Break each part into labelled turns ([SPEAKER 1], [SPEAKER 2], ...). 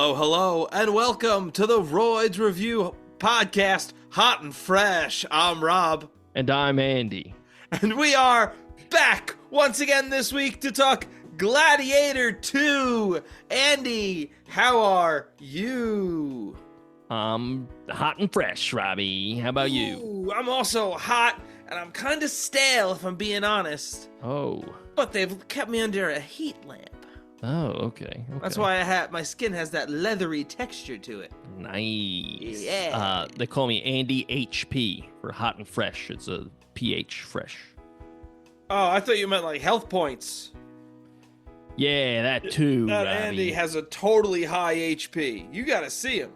[SPEAKER 1] Hello, hello, and welcome to the Royds Review podcast, hot and fresh. I'm Rob.
[SPEAKER 2] And I'm Andy.
[SPEAKER 1] And we are back once again this week to talk Gladiator II. Andy, how are you?
[SPEAKER 2] Hot and fresh, Robbie. How about you?
[SPEAKER 1] Ooh, I'm also hot, and I'm kind of stale, if I'm being honest.
[SPEAKER 2] Oh.
[SPEAKER 1] But they've kept me under a heat lamp.
[SPEAKER 2] Oh, okay.
[SPEAKER 1] That's why my skin has that leathery texture to it.
[SPEAKER 2] Nice.
[SPEAKER 1] Yeah.
[SPEAKER 2] They call me Andy HP for hot and fresh. It's a pH fresh.
[SPEAKER 1] Oh, I thought you meant like health points.
[SPEAKER 2] Yeah, that too,
[SPEAKER 1] That
[SPEAKER 2] Robbie.
[SPEAKER 1] Andy has a totally high HP. You gotta see him.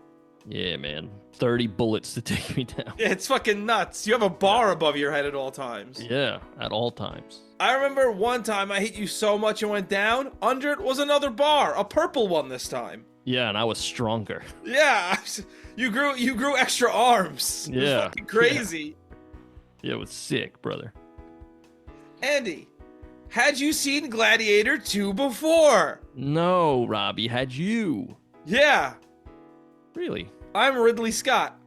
[SPEAKER 2] Yeah, man. 30 bullets to take me down.
[SPEAKER 1] It's fucking nuts. You have a bar above your head at all times.
[SPEAKER 2] Yeah, at all times.
[SPEAKER 1] I remember one time I hit you so much and went down. Under it was another bar, a purple one this time.
[SPEAKER 2] Yeah, and I was stronger.
[SPEAKER 1] Yeah, you grew extra arms. It was
[SPEAKER 2] Yeah.
[SPEAKER 1] fucking crazy.
[SPEAKER 2] Yeah, it was sick, brother.
[SPEAKER 1] Andy, had you seen Gladiator II before?
[SPEAKER 2] No, Robbie, had you?
[SPEAKER 1] Yeah,
[SPEAKER 2] Really?
[SPEAKER 1] I'm Ridley Scott.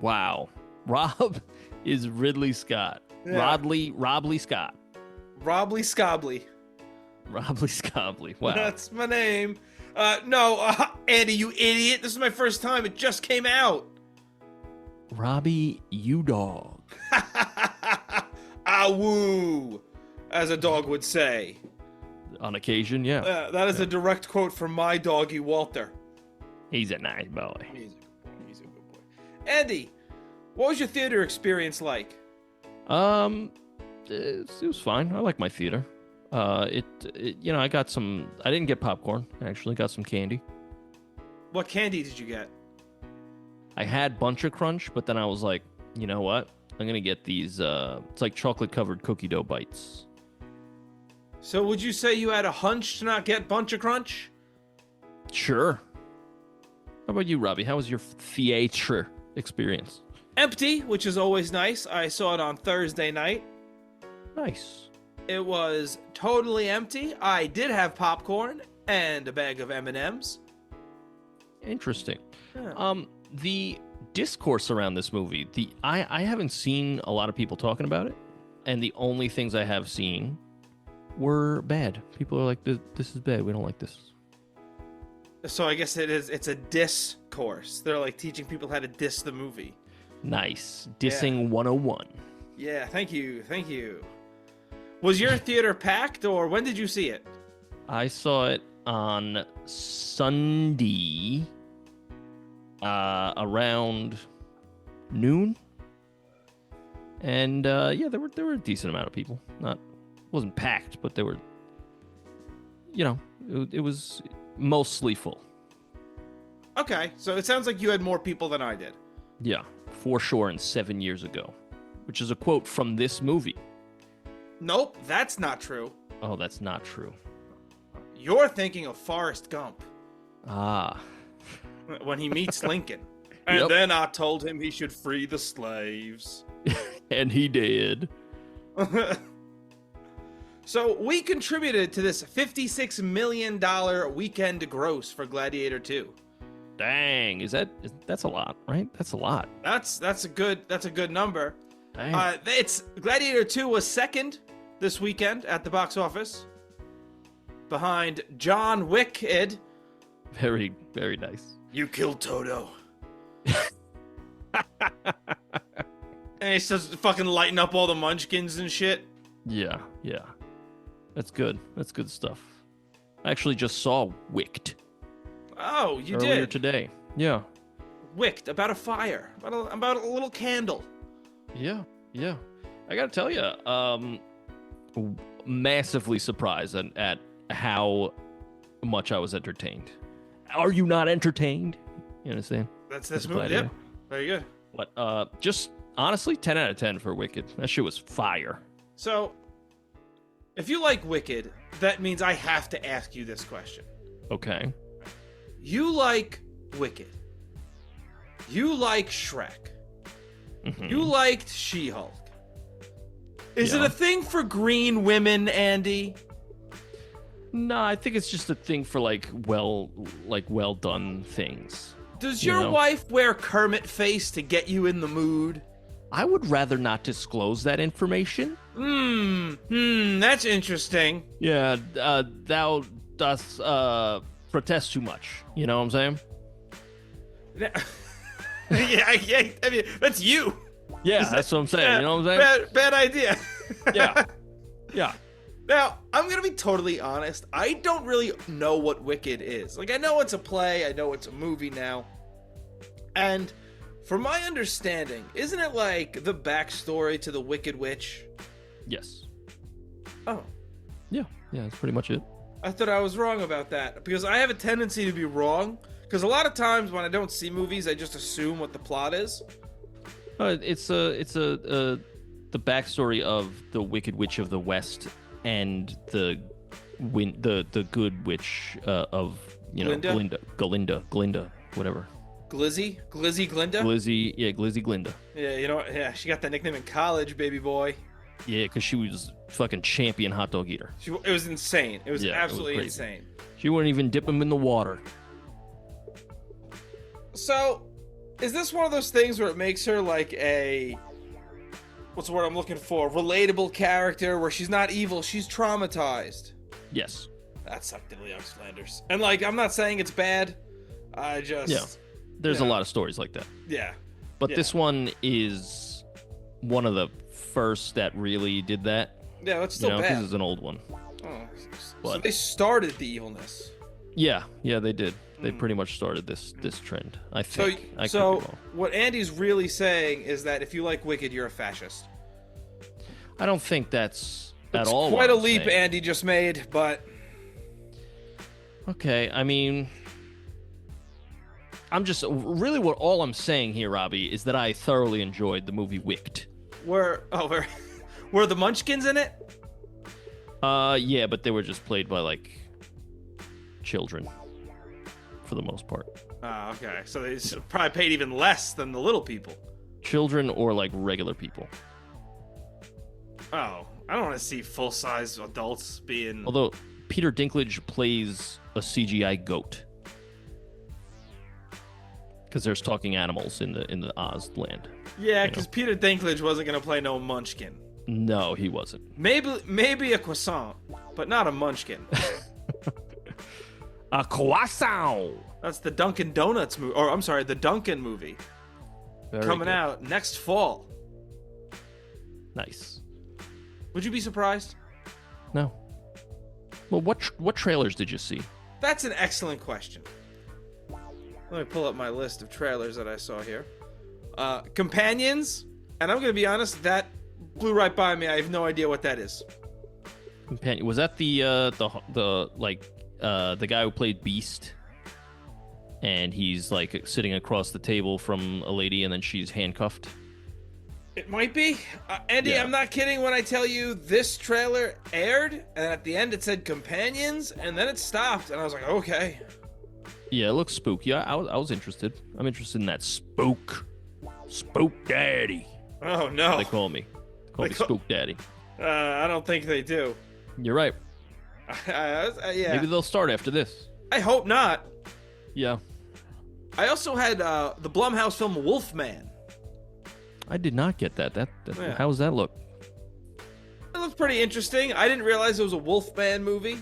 [SPEAKER 2] Wow. Rob is Ridley Scott.
[SPEAKER 1] Yeah.
[SPEAKER 2] Robley Scott.
[SPEAKER 1] Robley Scobley.
[SPEAKER 2] Robley Scobley. Wow.
[SPEAKER 1] That's my name. No, Andy, you idiot. This is my first time. It just came out.
[SPEAKER 2] Robbie, you dog.
[SPEAKER 1] Ah, woo, as a dog would say.
[SPEAKER 2] On occasion, yeah.
[SPEAKER 1] That is a direct quote from my doggy, Walter.
[SPEAKER 2] He's a nice boy.
[SPEAKER 1] He's a good boy. Andy, what was your theater experience like?
[SPEAKER 2] It was fine. I like my theater. I didn't get popcorn. I actually got some candy.
[SPEAKER 1] What candy did you get?
[SPEAKER 2] I had Bunch of Crunch, but then I was like, you know what? I'm gonna get these, it's like chocolate-covered cookie dough bites.
[SPEAKER 1] So would you say you had a hunch to not get Bunch of Crunch?
[SPEAKER 2] Sure. How about you, Robbie? How was your theater experience?
[SPEAKER 1] Empty, which is always nice. I saw it on Thursday night.
[SPEAKER 2] Nice.
[SPEAKER 1] It was totally empty. I did have popcorn and a bag of M&Ms.
[SPEAKER 2] Interesting.
[SPEAKER 1] Yeah.
[SPEAKER 2] The discourse around this movie, I haven't seen a lot of people talking about it, and the only things I have seen were bad. People are like, this is bad. We don't like this.
[SPEAKER 1] So I guess it's a discourse. They're like teaching people how to diss the movie.
[SPEAKER 2] Nice. Dissing 101.
[SPEAKER 1] Yeah, thank you. Was your theater packed, or when did you see it?
[SPEAKER 2] I saw it on Sunday around noon. And there were a decent amount of people. Wasn't packed, but there were, it was mostly full.
[SPEAKER 1] Okay, so it sounds like you had more people than I did.
[SPEAKER 2] Yeah, for sure, and 7 years ago, which is a quote from this movie.
[SPEAKER 1] Nope, that's not true.
[SPEAKER 2] Oh, that's not true.
[SPEAKER 1] You're thinking of Forrest Gump
[SPEAKER 2] Ah.
[SPEAKER 1] when he meets Lincoln. And
[SPEAKER 2] Yep.
[SPEAKER 1] then I told him he should free the slaves.
[SPEAKER 2] And he did.
[SPEAKER 1] So we contributed to this $56 million weekend gross for Gladiator II.
[SPEAKER 2] Dang, that's a lot, right? That's a lot.
[SPEAKER 1] That's a good number.
[SPEAKER 2] Dang.
[SPEAKER 1] It's Gladiator 2 was second this weekend at the box office, behind John Wicked.
[SPEAKER 2] Very, very nice.
[SPEAKER 1] You killed Toto. And he's just fucking lighting up all the munchkins and shit.
[SPEAKER 2] Yeah. That's good. That's good stuff. I actually just saw Wicked.
[SPEAKER 1] Oh, you
[SPEAKER 2] earlier
[SPEAKER 1] did?
[SPEAKER 2] today. Yeah.
[SPEAKER 1] Wicked, about a fire, about a little candle.
[SPEAKER 2] Yeah. I gotta tell you, massively surprised at how much I was entertained. Are you not entertained? You understand?
[SPEAKER 1] That's this
[SPEAKER 2] That's
[SPEAKER 1] movie.
[SPEAKER 2] Gladiator.
[SPEAKER 1] Yep. Very good.
[SPEAKER 2] But just honestly, 10 out of 10 for Wicked. That shit was fire.
[SPEAKER 1] So, if you like Wicked, that means I have to ask you this question.
[SPEAKER 2] Okay.
[SPEAKER 1] You like Wicked. You like Shrek.
[SPEAKER 2] Mhm.
[SPEAKER 1] You liked She-Hulk. Is it
[SPEAKER 2] Yeah.
[SPEAKER 1] a thing for green women, Andy?
[SPEAKER 2] No, I think it's just a thing for well done things.
[SPEAKER 1] Does
[SPEAKER 2] You
[SPEAKER 1] your
[SPEAKER 2] know?
[SPEAKER 1] wife wear Kermit face to get you in the mood?
[SPEAKER 2] I would rather not disclose that information.
[SPEAKER 1] That's interesting.
[SPEAKER 2] Yeah, thou dost protest too much. You know what I'm saying?
[SPEAKER 1] Yeah, I mean, that's you.
[SPEAKER 2] Yeah, that's what I'm saying. You know what I'm saying?
[SPEAKER 1] Bad idea.
[SPEAKER 2] Yeah. Yeah.
[SPEAKER 1] Now, I'm gonna be totally honest. I don't really know what Wicked is. Like, I know it's a play, I know it's a movie now. And from my understanding, isn't it like the backstory to the Wicked Witch?
[SPEAKER 2] Yes.
[SPEAKER 1] Oh,
[SPEAKER 2] Yeah. Yeah, that's pretty much it.
[SPEAKER 1] I thought I was wrong about that. Because I have a tendency to be wrong. Because a lot of times when I don't see movies, I just assume what the plot is.
[SPEAKER 2] It's the backstory of the Wicked Witch of the West and the good witch of Glinda, whatever.
[SPEAKER 1] Glizzy Glinda.
[SPEAKER 2] Glizzy Glinda.
[SPEAKER 1] Yeah, you know what? Yeah, she got that nickname in college, baby boy.
[SPEAKER 2] Yeah, because she was fucking champion hot dog eater.
[SPEAKER 1] It was insane. It was absolutely
[SPEAKER 2] crazy.
[SPEAKER 1] insane.
[SPEAKER 2] She wouldn't even dip him in the water.
[SPEAKER 1] So, is this one of those things where it makes her like a, what's the word I'm looking for? Relatable character where she's not evil, she's traumatized.
[SPEAKER 2] Yes.
[SPEAKER 1] That sucked diddly Young Flanders. And like, I'm not saying it's bad. I just...
[SPEAKER 2] Yeah. There's a lot of stories like that.
[SPEAKER 1] Yeah.
[SPEAKER 2] But this one is one of the first that really did that.
[SPEAKER 1] Yeah, it's still bad.
[SPEAKER 2] This is an old one.
[SPEAKER 1] Oh,
[SPEAKER 2] But,
[SPEAKER 1] so they started the evilness.
[SPEAKER 2] Yeah, they did. They pretty much started this trend, I think.
[SPEAKER 1] So what Andy's really saying is that if you like Wicked, you're a fascist.
[SPEAKER 2] I don't think that's
[SPEAKER 1] It's
[SPEAKER 2] at all
[SPEAKER 1] quite a
[SPEAKER 2] what I'm
[SPEAKER 1] leap
[SPEAKER 2] saying.
[SPEAKER 1] Andy just made, but...
[SPEAKER 2] Okay, I mean... I'm just... Really what all I'm saying here, Robbie, is that I thoroughly enjoyed the movie Wicked.
[SPEAKER 1] Were the Munchkins in it?
[SPEAKER 2] Yeah, but they were just played by, children. For the most part.
[SPEAKER 1] Oh, okay. So they probably paid even less than the little people.
[SPEAKER 2] Children or, regular people.
[SPEAKER 1] Oh, I don't want to see full-size adults being...
[SPEAKER 2] Although, Peter Dinklage plays a CGI goat. Because there's talking animals in the Oz land.
[SPEAKER 1] Yeah, because Peter Dinklage wasn't going to play no Munchkin.
[SPEAKER 2] No, he wasn't.
[SPEAKER 1] Maybe a croissant, but not a Munchkin.
[SPEAKER 2] A croissant!
[SPEAKER 1] That's the Dunkin' Donuts movie. Or, I'm sorry, the Dunkin' movie.
[SPEAKER 2] Very
[SPEAKER 1] Coming
[SPEAKER 2] good.
[SPEAKER 1] out next fall.
[SPEAKER 2] Nice.
[SPEAKER 1] Would you be surprised?
[SPEAKER 2] No. Well, what trailers did you see?
[SPEAKER 1] That's an excellent question. Let me pull up my list of trailers that I saw here. Companions, and I'm going to be honest, that blew right by me. I have no idea what that is.
[SPEAKER 2] Companion. Was that the guy who played Beast? And he's sitting across the table from a lady, and then she's handcuffed.
[SPEAKER 1] It might be. Andy,
[SPEAKER 2] Yeah.
[SPEAKER 1] I'm not kidding when I tell you this trailer aired, and at the end it said Companions, and then it stopped, and I was like, okay.
[SPEAKER 2] Yeah, it looks spooky. I was interested. I'm interested in that spook daddy.
[SPEAKER 1] Oh, no.
[SPEAKER 2] They call me. They call me Spook Daddy.
[SPEAKER 1] I don't think they do.
[SPEAKER 2] You're right.
[SPEAKER 1] Yeah.
[SPEAKER 2] Maybe they'll start after this.
[SPEAKER 1] I hope not.
[SPEAKER 2] Yeah.
[SPEAKER 1] I also had the Blumhouse film Wolfman.
[SPEAKER 2] I did not get that.
[SPEAKER 1] Yeah.
[SPEAKER 2] How does that look?
[SPEAKER 1] It looked pretty interesting. I didn't realize it was a Wolfman movie.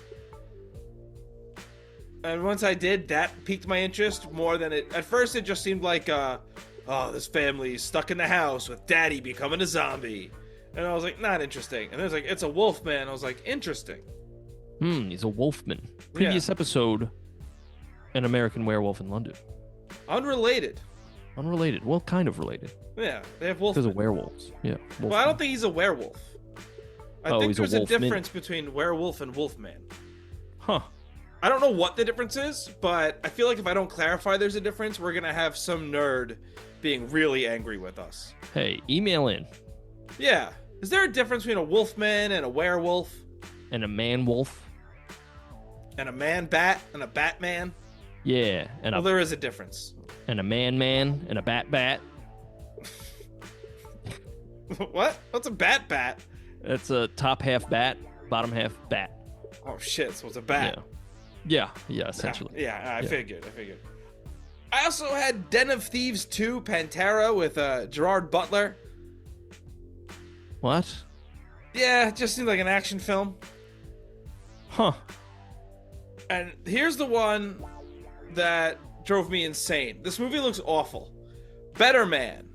[SPEAKER 1] And once I did, that piqued my interest more than it... At first, it just seemed like, this family's stuck in the house with daddy becoming a zombie. And I was like, not interesting. And then it's a Wolfman. I was like, interesting.
[SPEAKER 2] He's a wolfman. Previous episode, An American Werewolf in London.
[SPEAKER 1] Unrelated.
[SPEAKER 2] Unrelated. Well, kind of related.
[SPEAKER 1] Yeah, they have wolf.
[SPEAKER 2] Because of werewolves. Yeah.
[SPEAKER 1] Well, I don't think he's a werewolf. I think
[SPEAKER 2] he's a
[SPEAKER 1] there's a
[SPEAKER 2] wolfman.
[SPEAKER 1] difference between werewolf and wolfman.
[SPEAKER 2] Huh.
[SPEAKER 1] I don't know what the difference is, but I feel like if I don't clarify there's a difference, we're going to have some nerd being really angry with us.
[SPEAKER 2] Hey, email in.
[SPEAKER 1] Yeah. Is there a difference between a wolfman and a werewolf?
[SPEAKER 2] And a man-wolf?
[SPEAKER 1] And a man-bat and a batman?
[SPEAKER 2] Yeah. And
[SPEAKER 1] Well, there is a difference.
[SPEAKER 2] and a man-man and a bat-bat.
[SPEAKER 1] What? What's a bat-bat?
[SPEAKER 2] That's a top half bat, bottom half bat.
[SPEAKER 1] Oh shit! So it's a bat.
[SPEAKER 2] Yeah, essentially.
[SPEAKER 1] I figured. I also had Den of Thieves 2 Pantera with Gerard Butler.
[SPEAKER 2] What?
[SPEAKER 1] Yeah, it just seemed like an action film.
[SPEAKER 2] Huh.
[SPEAKER 1] And here's the one that drove me insane. This movie looks awful. Better Man.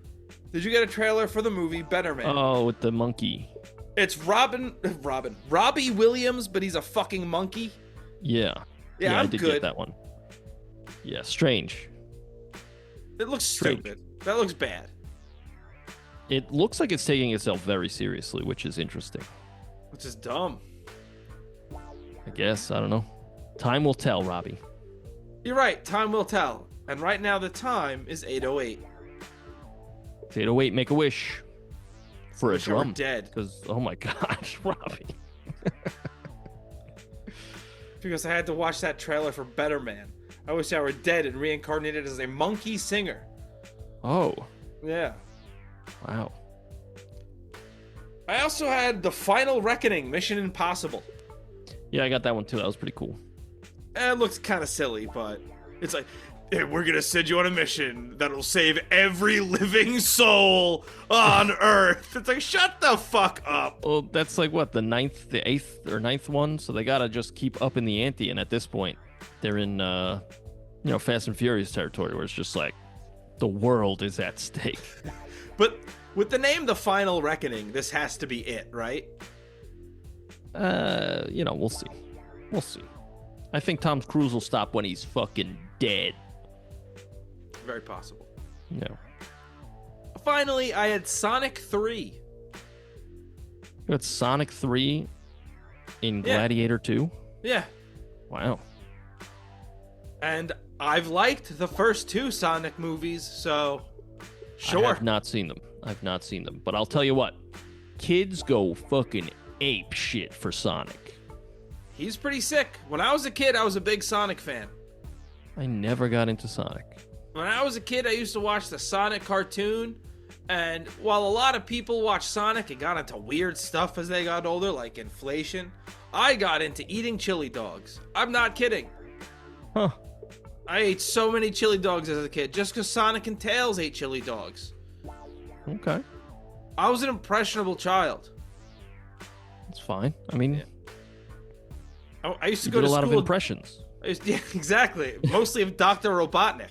[SPEAKER 1] Did you get a trailer for the movie Better Man?
[SPEAKER 2] Oh, with the monkey.
[SPEAKER 1] It's Robbie Williams, but he's a fucking monkey.
[SPEAKER 2] Yeah,
[SPEAKER 1] I'm
[SPEAKER 2] I did
[SPEAKER 1] good.
[SPEAKER 2] get that one. Yeah, strange.
[SPEAKER 1] It looks
[SPEAKER 2] Strange.
[SPEAKER 1] stupid. That looks bad.
[SPEAKER 2] It looks like it's taking itself very seriously, which is interesting.
[SPEAKER 1] Which is dumb.
[SPEAKER 2] I guess. I don't know. Time will tell, Robbie.
[SPEAKER 1] You're right. Time will tell. And right now the time is 8:08.
[SPEAKER 2] It's 8:08, make a wish. For a
[SPEAKER 1] Wish I were
[SPEAKER 2] drum.
[SPEAKER 1] dead.
[SPEAKER 2] Because, oh my gosh, Robbie.
[SPEAKER 1] Because I had to watch that trailer for Better Man. I wish I were dead and reincarnated as a monkey singer.
[SPEAKER 2] Oh,
[SPEAKER 1] Yeah.
[SPEAKER 2] wow.
[SPEAKER 1] I also had The Final Reckoning, Mission Impossible.
[SPEAKER 2] Yeah, I got that one too. That was pretty cool.
[SPEAKER 1] It looks kind of silly, but it's like, hey, we're going to send you on a mission that'll save every living soul on Earth. It's like, shut the fuck up.
[SPEAKER 2] Well, that's like what, the 8th or 9th one? So they gotta just keep upping the ante, and at this point, they're in, Fast and Furious territory, where it's just like, the world is at stake.
[SPEAKER 1] But with the name The Final Reckoning, this has to be it, right?
[SPEAKER 2] We'll see. We'll see. I think Tom Cruise will stop when he's fucking dead.
[SPEAKER 1] Very possible.
[SPEAKER 2] Yeah.
[SPEAKER 1] Finally, I had Sonic 3.
[SPEAKER 2] You got Sonic 3 in Gladiator 2?
[SPEAKER 1] Yeah.
[SPEAKER 2] Wow.
[SPEAKER 1] And I've liked the first 2 Sonic movies, so sure.
[SPEAKER 2] I have not seen them. But I'll tell you what. Kids go fucking ape shit for Sonic.
[SPEAKER 1] He's pretty sick. When I was a kid, I was a big Sonic fan.
[SPEAKER 2] I never got into Sonic.
[SPEAKER 1] When I was a kid, I used to watch the Sonic cartoon, and while a lot of people watched Sonic and got into weird stuff as they got older, like inflation, I got into eating chili dogs. I'm not kidding.
[SPEAKER 2] Huh.
[SPEAKER 1] I ate so many chili dogs as a kid, just because Sonic and Tails ate chili dogs.
[SPEAKER 2] Okay.
[SPEAKER 1] I was an impressionable child.
[SPEAKER 2] That's fine. I mean,
[SPEAKER 1] I used to
[SPEAKER 2] you
[SPEAKER 1] go
[SPEAKER 2] did
[SPEAKER 1] to
[SPEAKER 2] a lot of
[SPEAKER 1] school-
[SPEAKER 2] impressions.
[SPEAKER 1] Yeah, exactly. Mostly of Dr. Robotnik.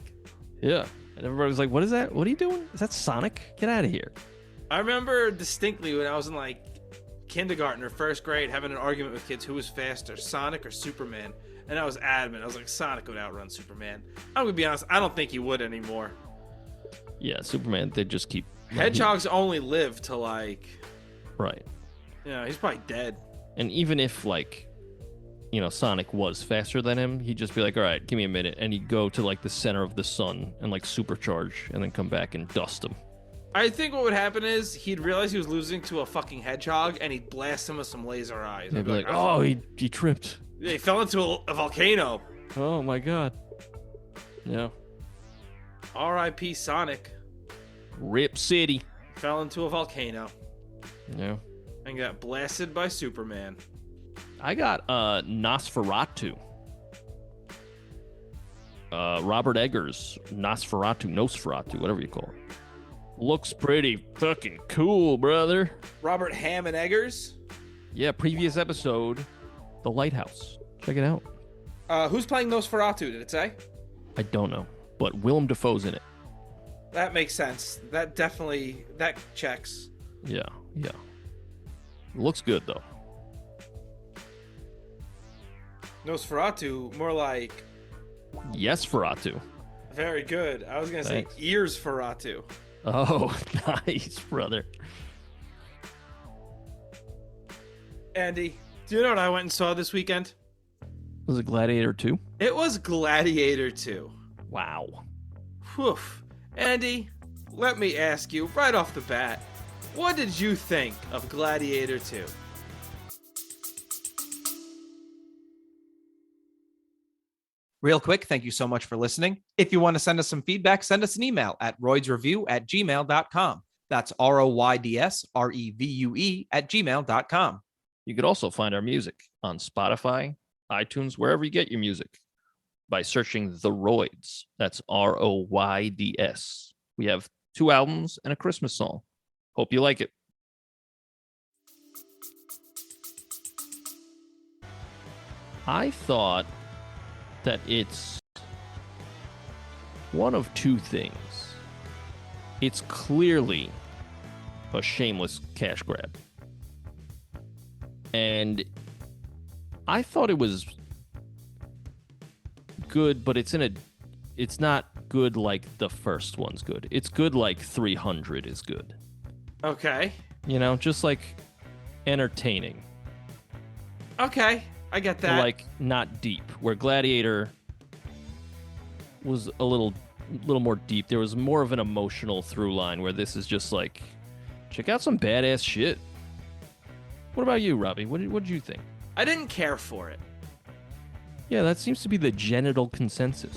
[SPEAKER 2] Yeah. And everybody was like, what is that? What are you doing? Is that Sonic? Get out of here.
[SPEAKER 1] I remember distinctly when I was in like kindergarten or first grade having an argument with kids who was faster, Sonic or Superman. And I was adamant. I was like, Sonic would outrun Superman. I'm going to be honest, I don't think he would anymore.
[SPEAKER 2] Yeah, Superman, they just keep...
[SPEAKER 1] Hedgehogs only live to like...
[SPEAKER 2] Right.
[SPEAKER 1] He's probably dead.
[SPEAKER 2] And even if, like, Sonic was faster than him, he'd just be like, all right, give me a minute. And he'd go to, like, the center of the sun and, like, supercharge and then come back and dust him.
[SPEAKER 1] I think what would happen is he'd realize he was losing to a fucking hedgehog and he'd blast him with some laser eyes.
[SPEAKER 2] They'd be like, oh, he tripped.
[SPEAKER 1] He fell into a volcano.
[SPEAKER 2] Oh, my God. Yeah.
[SPEAKER 1] R.I.P. Sonic.
[SPEAKER 2] Rip City.
[SPEAKER 1] Fell into a volcano.
[SPEAKER 2] Yeah.
[SPEAKER 1] And got blasted by Superman.
[SPEAKER 2] I got Nosferatu. Robert Eggers, Nosferatu, whatever you call it. Looks pretty fucking cool, brother.
[SPEAKER 1] Robert Ham and Eggers.
[SPEAKER 2] Yeah, previous episode, The Lighthouse. Check it out.
[SPEAKER 1] Who's playing Nosferatu, did it say?
[SPEAKER 2] I don't know, but Willem Dafoe's in it.
[SPEAKER 1] That makes sense. That checks.
[SPEAKER 2] Yeah. Looks good, though.
[SPEAKER 1] Nosferatu, more like...
[SPEAKER 2] Yes, Feratu.
[SPEAKER 1] Very good. I was going to say Ears Feratu.
[SPEAKER 2] Oh, nice, brother.
[SPEAKER 1] Andy, do you know what I went and saw this weekend?
[SPEAKER 2] Was it Gladiator 2?
[SPEAKER 1] It was Gladiator II.
[SPEAKER 2] Wow.
[SPEAKER 1] Whew. Andy, let me ask you right off the bat, what did you think of Gladiator 2? Real quick, thank you so much for listening. If you want to send us some feedback, send us an email at roydsreview@gmail.com. That's ROYDSREVUE@gmail.com.
[SPEAKER 2] You could also find our music on Spotify, iTunes, wherever you get your music by searching The Royds. That's Royds. We have 2 albums and a Christmas song. Hope you like it. I thought that it's one of 2 things. It's clearly a shameless cash grab. And I thought it was good, but it's not good like the first one's good. It's good like 300 is good.
[SPEAKER 1] Okay.
[SPEAKER 2] Just like entertaining.
[SPEAKER 1] Okay, I get that.
[SPEAKER 2] But like not deep. Where Gladiator was a little more deep. There was more of an emotional through line, where this is just like, check out some badass shit. What about you, Robbie? What did you think?
[SPEAKER 1] I didn't care for it.
[SPEAKER 2] Yeah, that seems to be the general consensus.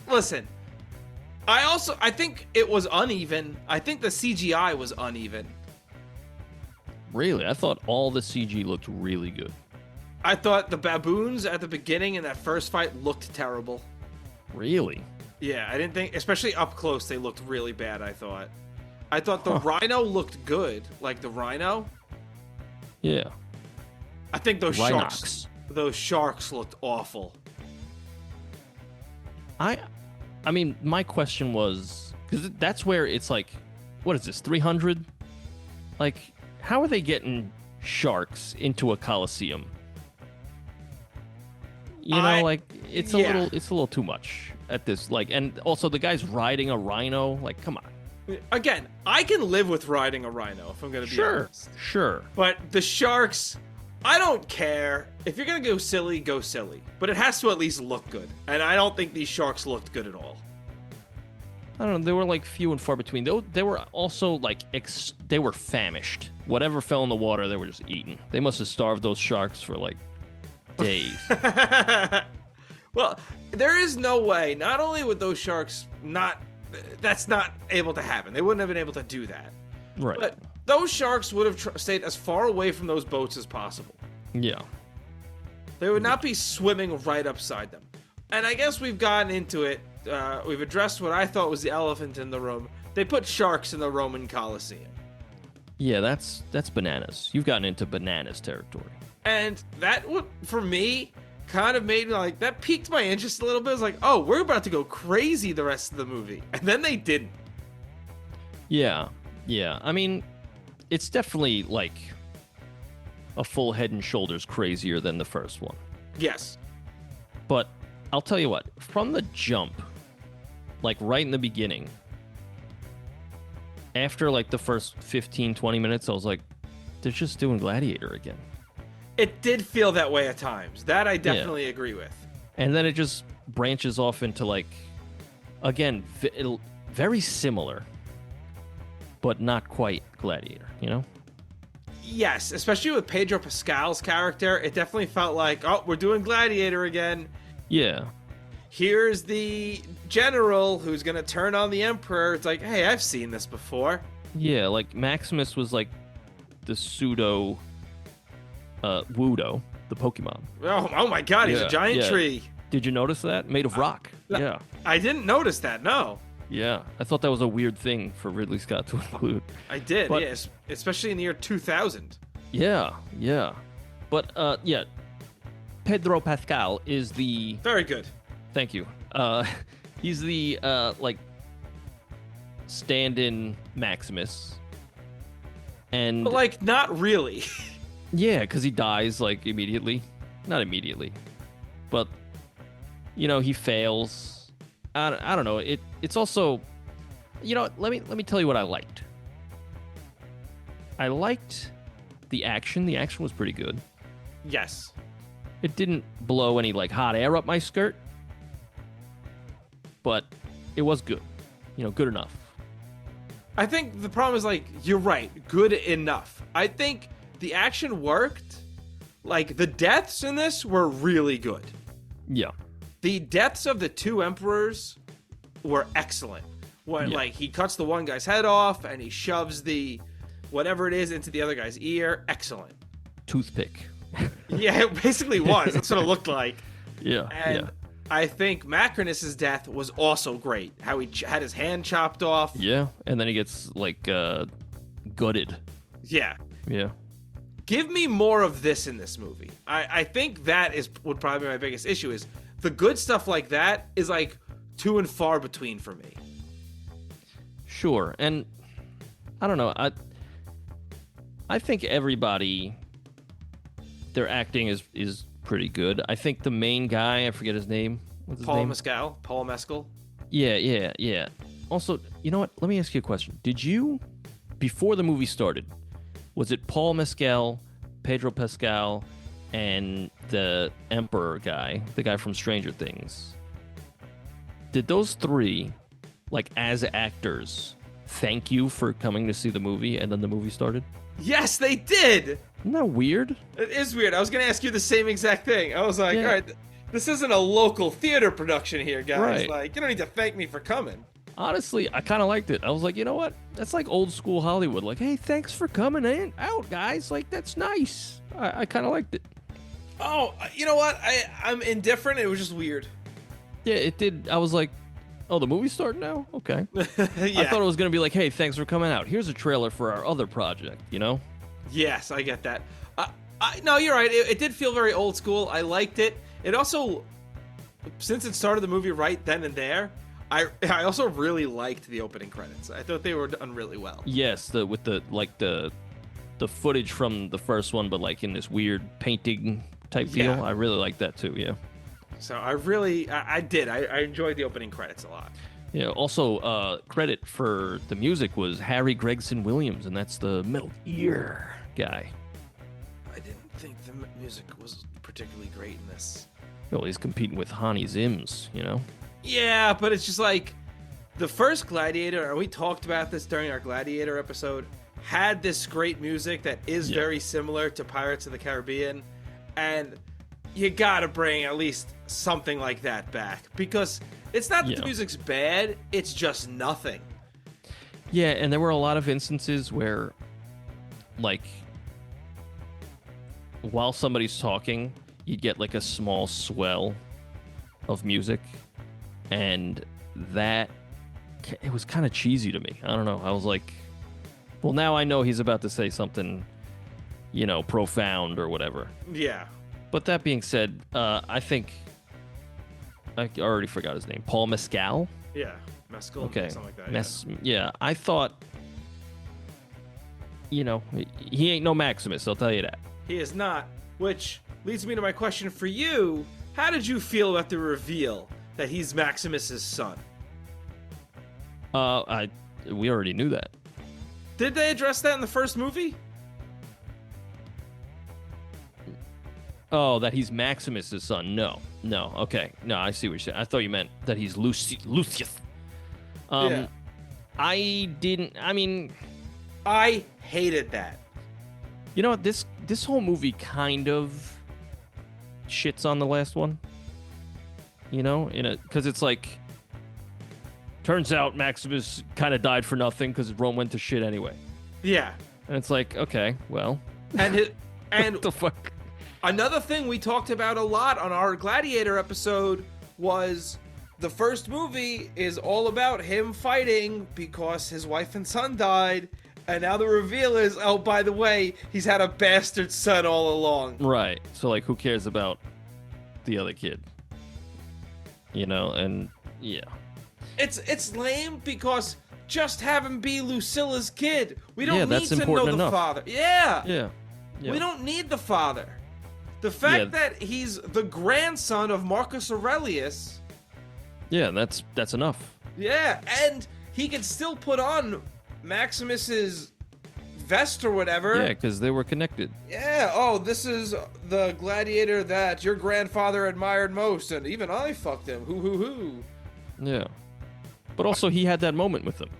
[SPEAKER 1] Listen, I think it was uneven. I think the CGI was uneven.
[SPEAKER 2] Really? I thought all the CG looked really good.
[SPEAKER 1] I thought the baboons at the beginning in that first fight looked terrible.
[SPEAKER 2] Really?
[SPEAKER 1] Yeah, I didn't think, especially up close, they looked really bad, I thought. I thought the rhino looked good, like the rhino.
[SPEAKER 2] Yeah.
[SPEAKER 1] I think those
[SPEAKER 2] Rhinox.
[SPEAKER 1] sharks looked awful.
[SPEAKER 2] I mean, my question was, because that's where it's like, what is this, 300? Like, how are they getting sharks into a coliseum? It's a little too much at this. Like, and also the guy's riding a rhino. Like, come on.
[SPEAKER 1] Again, I can live with riding a rhino if I'm going to be honest.
[SPEAKER 2] Sure.
[SPEAKER 1] But the sharks, I don't care. If you're going to go silly, go silly. But it has to at least look good. And I don't think these sharks looked good at all.
[SPEAKER 2] I don't know. They were like few and far between. They were also like, they were famished. Whatever fell in the water, they were just eating. They must have starved those sharks for like days.
[SPEAKER 1] Well, there is no way. Not only would those sharks that's not able to happen. They wouldn't have been able to do that.
[SPEAKER 2] Right.
[SPEAKER 1] But those sharks would have stayed as far away from those boats as possible.
[SPEAKER 2] Yeah.
[SPEAKER 1] They would not be swimming right upside them. And I guess we've gotten into it. We've addressed what I thought was the elephant in the room. They put sharks in the Roman Colosseum.
[SPEAKER 2] Yeah, that's bananas. You've gotten into bananas territory.
[SPEAKER 1] And that, for me, kind of made me like, that piqued my interest a little bit. I was like, oh, we're about to go crazy the rest of the movie. And then they didn't.
[SPEAKER 2] Yeah. I mean, it's definitely like a full head and shoulders crazier than the first one.
[SPEAKER 1] Yes.
[SPEAKER 2] But I'll tell you what, from the jump, like right in the beginning, after like the first 15, 20 minutes, I was like, they're just doing Gladiator again.
[SPEAKER 1] It did feel that way at times. That I definitely agree with.
[SPEAKER 2] And then it just branches off into like, again, very similar, but not quite Gladiator,
[SPEAKER 1] Yes, especially with Pedro Pascal's character, it definitely felt like, oh, we're doing Gladiator again.
[SPEAKER 2] Yeah.
[SPEAKER 1] Here's the general who's going to turn on the Emperor. It's like, hey, I've seen this before.
[SPEAKER 2] Yeah, like Maximus was like the pseudo Wudo, the Pokemon.
[SPEAKER 1] Oh my god, he's a giant tree.
[SPEAKER 2] Did you notice that? Made of rock. Yeah.
[SPEAKER 1] I didn't notice that, no.
[SPEAKER 2] Yeah, I thought that was a weird thing for Ridley Scott to include.
[SPEAKER 1] I did, yes, especially in the year 2000.
[SPEAKER 2] Yeah. But, Pedro Pascal is the...
[SPEAKER 1] Very good.
[SPEAKER 2] Thank you. He's the, stand-in Maximus. And...
[SPEAKER 1] But, like, not really.
[SPEAKER 2] Yeah, because he dies, like, immediately. Not immediately. But, he fails. I don't know. It's also... let me tell you what I liked. I liked the action. The action was pretty good.
[SPEAKER 1] Yes.
[SPEAKER 2] It didn't blow any, like, hot air up my skirt. But it was good. Good enough.
[SPEAKER 1] I think the problem is, like, you're right. Good enough. I think the action worked. Like, the deaths in this were really good.
[SPEAKER 2] Yeah.
[SPEAKER 1] The deaths of the two emperors were excellent. When, like, he cuts the one guy's head off and he shoves the whatever it is into the other guy's ear. Excellent.
[SPEAKER 2] Toothpick.
[SPEAKER 1] Yeah, it basically was. That's what it looked like.
[SPEAKER 2] Yeah.
[SPEAKER 1] And I think Macrinus's death was also great. How he had his hand chopped off.
[SPEAKER 2] Yeah, and then he gets like gutted.
[SPEAKER 1] Yeah.
[SPEAKER 2] Yeah.
[SPEAKER 1] Give me more of this in this movie. I think that would probably be my biggest issue is the good stuff like that is like too and far between for me.
[SPEAKER 2] Sure, and I don't know. I think everybody, their acting is pretty good. I think the main guy, I forget his name. What's his name?
[SPEAKER 1] Paul Mescal.
[SPEAKER 2] Yeah. Also, you know what? Let me ask you a question. Did you, before the movie started, was it Paul Mescal, Pedro Pascal, and the Emperor guy, the guy from Stranger Things? Did those three, like as actors, thank you for coming to see the movie and then the movie started?
[SPEAKER 1] Yes, they did.
[SPEAKER 2] Isn't that weird?
[SPEAKER 1] It is weird. I was going to ask you the same exact thing. I was like,
[SPEAKER 2] Yeah.
[SPEAKER 1] all right, this isn't a local theater production here, guys.
[SPEAKER 2] Right.
[SPEAKER 1] Like, you don't need to thank me for coming.
[SPEAKER 2] Honestly, I kind of liked it. I was like, you know what? That's like old school Hollywood. Like, hey, thanks for coming out, guys. Like, that's nice. I kind of liked it.
[SPEAKER 1] Oh, you know what? I'm indifferent. It was just weird.
[SPEAKER 2] Yeah, it did. I was like, oh, the movie's starting now? Okay.
[SPEAKER 1] Yeah.
[SPEAKER 2] I thought it was going to be like, hey, thanks for coming out. Here's a trailer for our other project, you know?
[SPEAKER 1] Yes, I get that. No, you're right. It did feel very old school. I liked it. It also, since it started the movie right then and there, I also really liked the opening credits. I thought they were done really well.
[SPEAKER 2] Yes, with the footage from the first one, but like in this weird painting type feel.
[SPEAKER 1] Yeah.
[SPEAKER 2] I really liked that too, yeah.
[SPEAKER 1] So I did. I enjoyed the opening credits a lot.
[SPEAKER 2] Yeah, also, credit for the music was Harry Gregson Williams, and that's the Metal Gear guy.
[SPEAKER 1] I didn't think the music was particularly great in this.
[SPEAKER 2] Well, he's competing with Hans Zimmer, you know?
[SPEAKER 1] Yeah, but it's just like the first Gladiator, and we talked about this during our Gladiator episode, had this great music that is very similar to Pirates of the Caribbean, and you gotta bring at least something like that back, because it's not that the music's bad, it's just nothing.
[SPEAKER 2] Yeah, and there were a lot of instances where, like, while somebody's talking, you get like a small swell of music, and that, it was kind of cheesy to me. I don't know. I was like, well, now I know he's about to say something, you know, profound or whatever.
[SPEAKER 1] Yeah.
[SPEAKER 2] But that being said, I think, I already forgot his name. Paul Mescal?
[SPEAKER 1] Yeah. Mescal,
[SPEAKER 2] okay.
[SPEAKER 1] Something like that.
[SPEAKER 2] Yeah, I thought, you know, he ain't no Maximus, I'll tell you that.
[SPEAKER 1] He is not, which leads me to my question for you. How did you feel about the reveal that he's Maximus's son?
[SPEAKER 2] We already knew that.
[SPEAKER 1] Did they address that in the first movie?
[SPEAKER 2] Oh, that he's Maximus's son. No. Okay. No, I see what you're saying. I thought you meant that he's Lucius.
[SPEAKER 1] Yeah.
[SPEAKER 2] I didn't. I mean,
[SPEAKER 1] I hated that.
[SPEAKER 2] You know what? This whole movie kind of shits on the last one. You know, because it's like, turns out Maximus kind of died for nothing because Rome went to shit anyway.
[SPEAKER 1] Yeah.
[SPEAKER 2] And it's like, okay, well,
[SPEAKER 1] and
[SPEAKER 2] what the fuck?
[SPEAKER 1] Another thing we talked about a lot on our Gladiator episode was the first movie is all about him fighting because his wife and son died, and now the reveal is, oh, by the way, he's had a bastard son all along.
[SPEAKER 2] Right. So, like, who cares about the other kid? You know, and yeah.
[SPEAKER 1] It's lame because just have him be Lucilla's kid. We don't need
[SPEAKER 2] that's
[SPEAKER 1] to know
[SPEAKER 2] important
[SPEAKER 1] the
[SPEAKER 2] enough.
[SPEAKER 1] father. Yeah.
[SPEAKER 2] Yeah.
[SPEAKER 1] We don't need the father. The fact that he's the grandson of Marcus Aurelius.
[SPEAKER 2] Yeah, that's enough.
[SPEAKER 1] Yeah, and he can still put on Maximus's vest or whatever.
[SPEAKER 2] Yeah, because they were connected.
[SPEAKER 1] Yeah, oh, this is the gladiator that your grandfather admired most, and even I fucked him. Hoo hoo hoo.
[SPEAKER 2] Yeah. But also he had that moment with him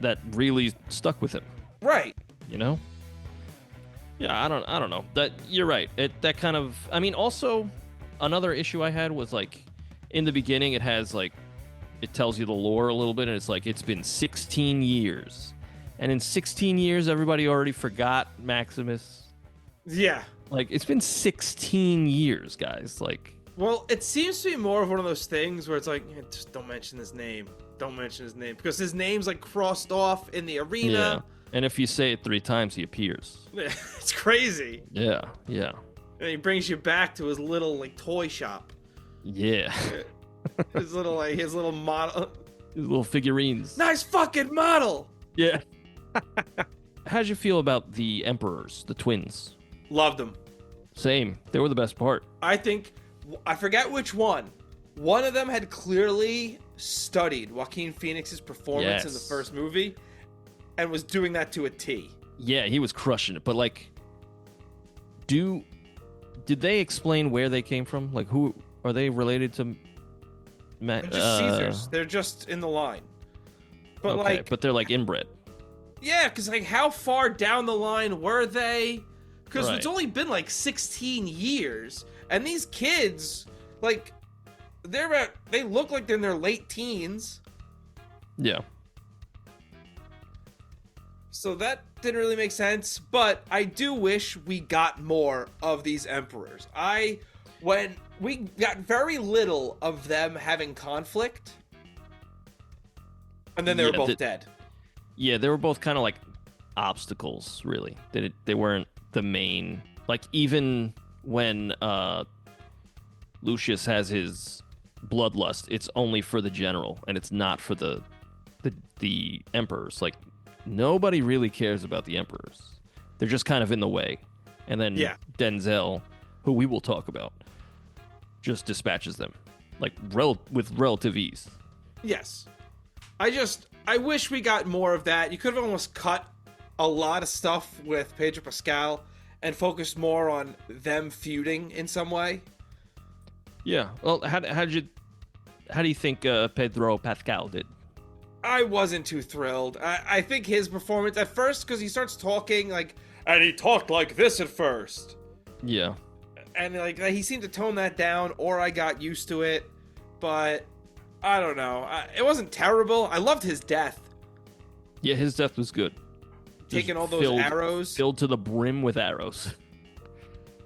[SPEAKER 2] that really stuck with him.
[SPEAKER 1] Right.
[SPEAKER 2] You know? Yeah, I don't know. That you're right. That kind of, I mean, also another issue I had was like in the beginning it has like it tells you the lore a little bit, and it's like it's been 16 years And in 16 years, everybody already forgot Maximus.
[SPEAKER 1] Yeah.
[SPEAKER 2] Like, it's been 16 years, guys. Like,
[SPEAKER 1] well, it seems to be more of one of those things where it's like, just don't mention his name. Don't mention his name. Because his name's, like, crossed off in the arena.
[SPEAKER 2] yeah. And if you say it 3 times, he appears.
[SPEAKER 1] It's crazy.
[SPEAKER 2] Yeah, yeah.
[SPEAKER 1] And he brings you back to his little, like, toy shop.
[SPEAKER 2] Yeah.
[SPEAKER 1] his little model.
[SPEAKER 2] His little figurines.
[SPEAKER 1] Nice fucking model!
[SPEAKER 2] Yeah. How'd you feel about the Emperors, the twins?
[SPEAKER 1] Loved them.
[SPEAKER 2] Same. They were the best part.
[SPEAKER 1] I forget which one. One of them had clearly studied Joaquin Phoenix's performance in the first movie and was doing that to a T.
[SPEAKER 2] Yeah, he was crushing it. But, like, did they explain where they came from? Like, who are they related to?
[SPEAKER 1] They're just Caesars. They're just in the line. But
[SPEAKER 2] okay, but they're like inbred.
[SPEAKER 1] Yeah, because like how far down the line were they? Because
[SPEAKER 2] Right.
[SPEAKER 1] it's only been like 16 years, and these kids, like, they look like they're in their late teens.
[SPEAKER 2] Yeah.
[SPEAKER 1] So that didn't really make sense, but I do wish we got more of these emperors. When we got very little of them having conflict, and then they were both dead.
[SPEAKER 2] Yeah, they were both kind of like obstacles, really. They weren't the main. Like, even when Lucius has his bloodlust, it's only for the general, and it's not for the emperors. Like, nobody really cares about the emperors. They're just kind of in the way. And then Denzel, who we will talk about, just dispatches them, like, with relative ease.
[SPEAKER 1] Yes. I wish we got more of that. You could have almost cut a lot of stuff with Pedro Pascal and focused more on them feuding in some way.
[SPEAKER 2] Yeah. Well, how do you think Pedro Pascal did?
[SPEAKER 1] I wasn't too thrilled. I think his performance at first, because he starts talking like, and he talked like this at first.
[SPEAKER 2] Yeah.
[SPEAKER 1] And like he seemed to tone that down, or I got used to it. But I don't know. It wasn't terrible. I loved his death.
[SPEAKER 2] Yeah, his death was good.
[SPEAKER 1] Taking all those arrows.
[SPEAKER 2] Filled to the brim with arrows.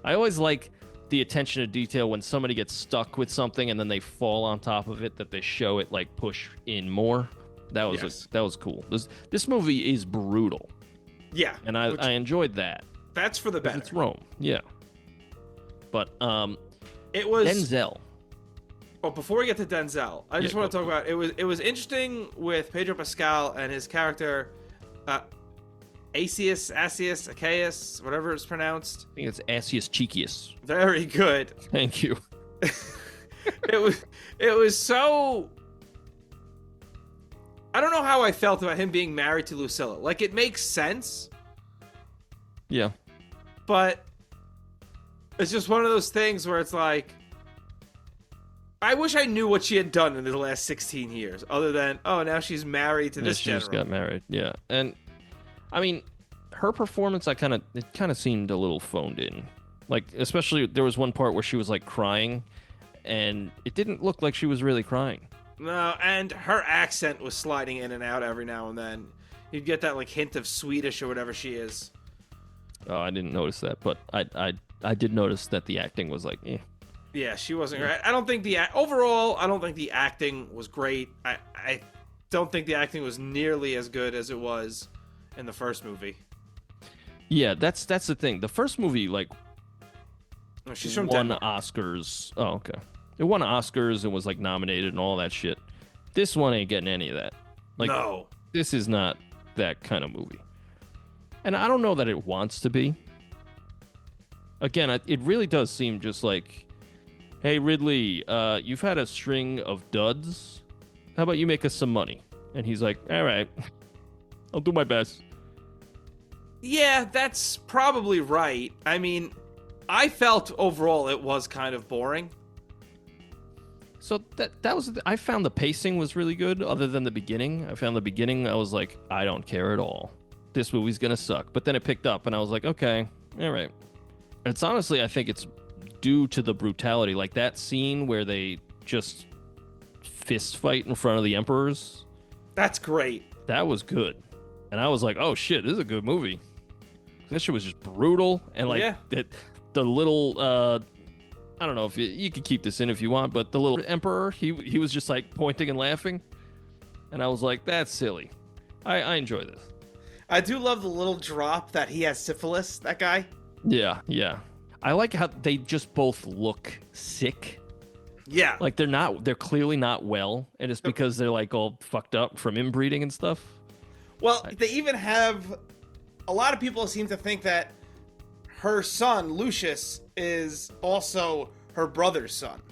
[SPEAKER 2] I always like the attention to detail when somebody gets stuck with something and then they fall on top of it, that they show it like push in more. That was cool. This movie is brutal.
[SPEAKER 1] Yeah.
[SPEAKER 2] And I enjoyed that.
[SPEAKER 1] That's for the better.
[SPEAKER 2] It's Rome. Yeah. But
[SPEAKER 1] it was
[SPEAKER 2] Denzel.
[SPEAKER 1] Oh, before we get to Denzel, I just want to talk about it was interesting with Pedro Pascal and his character Acaeus, whatever it's pronounced.
[SPEAKER 2] I think it's Asius Cheekius.
[SPEAKER 1] Very good.
[SPEAKER 2] Thank you.
[SPEAKER 1] It was so, I don't know how I felt about him being married to Lucilla. Like, it makes sense.
[SPEAKER 2] Yeah.
[SPEAKER 1] But it's just one of those things where it's like, I wish I knew what she had done in the last 16 years, other than, oh, now she's married to this general.
[SPEAKER 2] She just got married, yeah. And, I mean, her performance, it kind of seemed a little phoned in. Like, especially, there was one part where she was, like, crying, and it didn't look like she was really crying.
[SPEAKER 1] No, and her accent was sliding in and out every now and then. You'd get that, like, hint of Swedish or whatever she is.
[SPEAKER 2] Oh, I didn't notice that, but I did notice that the acting was like, eh.
[SPEAKER 1] Yeah, she wasn't great. I don't think overall, I don't think the acting was great. I don't think the acting was nearly as good as it was in the first movie.
[SPEAKER 2] Yeah, that's the thing. The first movie, like,
[SPEAKER 1] she's from
[SPEAKER 2] won
[SPEAKER 1] Denmark.
[SPEAKER 2] Oscars. Oh, okay. It won Oscars and was, like, nominated and all that shit. This one ain't getting any of that. Like,
[SPEAKER 1] no.
[SPEAKER 2] This is not that kind of movie. And I don't know that it wants to be. Again, it really does seem just like, hey, Ridley, you've had a string of duds. How about you make us some money? And he's like, all right, I'll do my best.
[SPEAKER 1] Yeah, that's probably right. I mean, I felt overall it was kind of boring.
[SPEAKER 2] So that was, I found the pacing was really good, other than the beginning. I found the beginning, I was like, I don't care at all. This movie's gonna suck. But then it picked up, and I was like, okay, all right. It's honestly, I think it's due to the brutality. Like that scene where they just fist fight in front of the emperors.
[SPEAKER 1] That's great.
[SPEAKER 2] That was good. and I was like, oh shit, this is a good movie. This shit was just brutal, and like the little I don't know if you could keep this in if you want, but the little emperor, he was just like pointing and laughing, and I was like, that's silly. I enjoy this.
[SPEAKER 1] I do love the little drop that he has syphilis, that guy.
[SPEAKER 2] Yeah. I like how they just both look sick.
[SPEAKER 1] Yeah.
[SPEAKER 2] Like they're clearly not well, and it's because they're like all fucked up from inbreeding and stuff.
[SPEAKER 1] Well, they even have, a lot of people seem to think that her son, Lucius, is also her brother's son.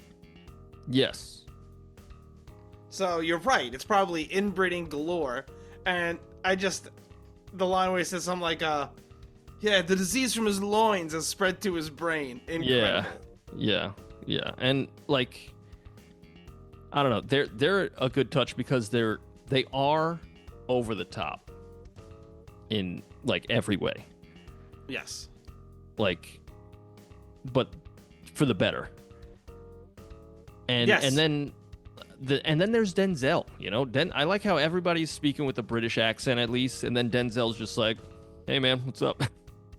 [SPEAKER 2] Yes.
[SPEAKER 1] So you're right. It's probably inbreeding galore. And the line where he says something like, yeah, the disease from his loins has spread to his brain. Incredible.
[SPEAKER 2] Yeah. And like, I don't know. They're a good touch because they are over the top in like every way.
[SPEAKER 1] Yes.
[SPEAKER 2] Like, but for the better. And
[SPEAKER 1] yes.
[SPEAKER 2] and then there's Denzel. You know, I like how everybody's speaking with a British accent at least, and then Denzel's just like, "Hey man, what's up?"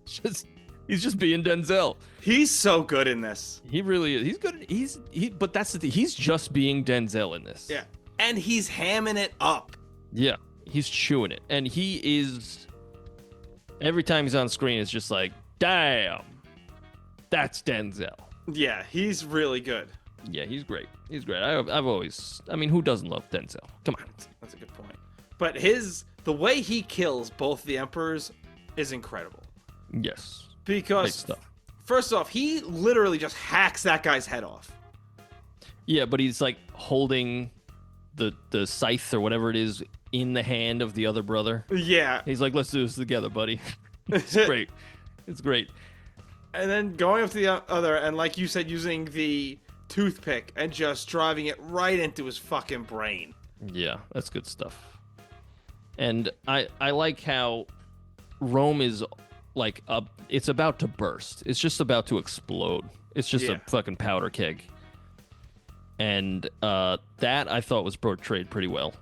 [SPEAKER 2] He's just being Denzel.
[SPEAKER 1] He's so good in this.
[SPEAKER 2] He really is. He's good. But that's the thing. He's just being Denzel in this.
[SPEAKER 1] Yeah, and he's hamming it up.
[SPEAKER 2] Yeah, he's chewing it, and he is. Every time he's on screen, it's just like, damn, that's Denzel.
[SPEAKER 1] Yeah, he's really good.
[SPEAKER 2] Yeah, he's great. He's great. I've always, I mean, who doesn't love Denzel? Come on.
[SPEAKER 1] That's a good point. But the way he kills both the emperors is incredible.
[SPEAKER 2] Yes.
[SPEAKER 1] Because, first off, he literally just hacks that guy's head off.
[SPEAKER 2] Yeah, but he's like holding the scythe or whatever it is in the hand of the other brother.
[SPEAKER 1] Yeah.
[SPEAKER 2] He's like, let's do this together, buddy. It's great. It's great.
[SPEAKER 1] And then going up to the other, and like you said, using the toothpick and just driving it right into his fucking brain.
[SPEAKER 2] Yeah, that's good stuff. And I like how Rome is like it's about to burst. It's just about to explode. It's just a fucking powder keg. And that I thought was portrayed pretty well.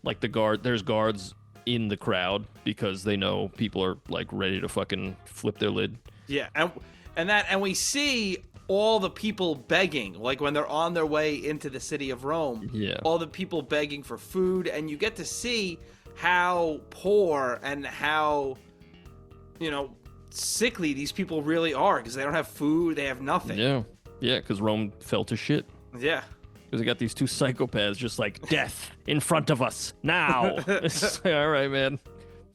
[SPEAKER 2] Like there's guards in the crowd because they know people are like ready to fucking flip their lid.
[SPEAKER 1] Yeah, and we see all the people begging, like when they're on their way into the city of Rome.
[SPEAKER 2] Yeah.
[SPEAKER 1] All the people begging for food, and you get to see how poor and how, sickly these people really are because they don't have food, they have nothing.
[SPEAKER 2] Yeah, because Rome fell to shit.
[SPEAKER 1] Yeah.
[SPEAKER 2] Because they got these two psychopaths just like, death in front of us now. It's like, all right, man.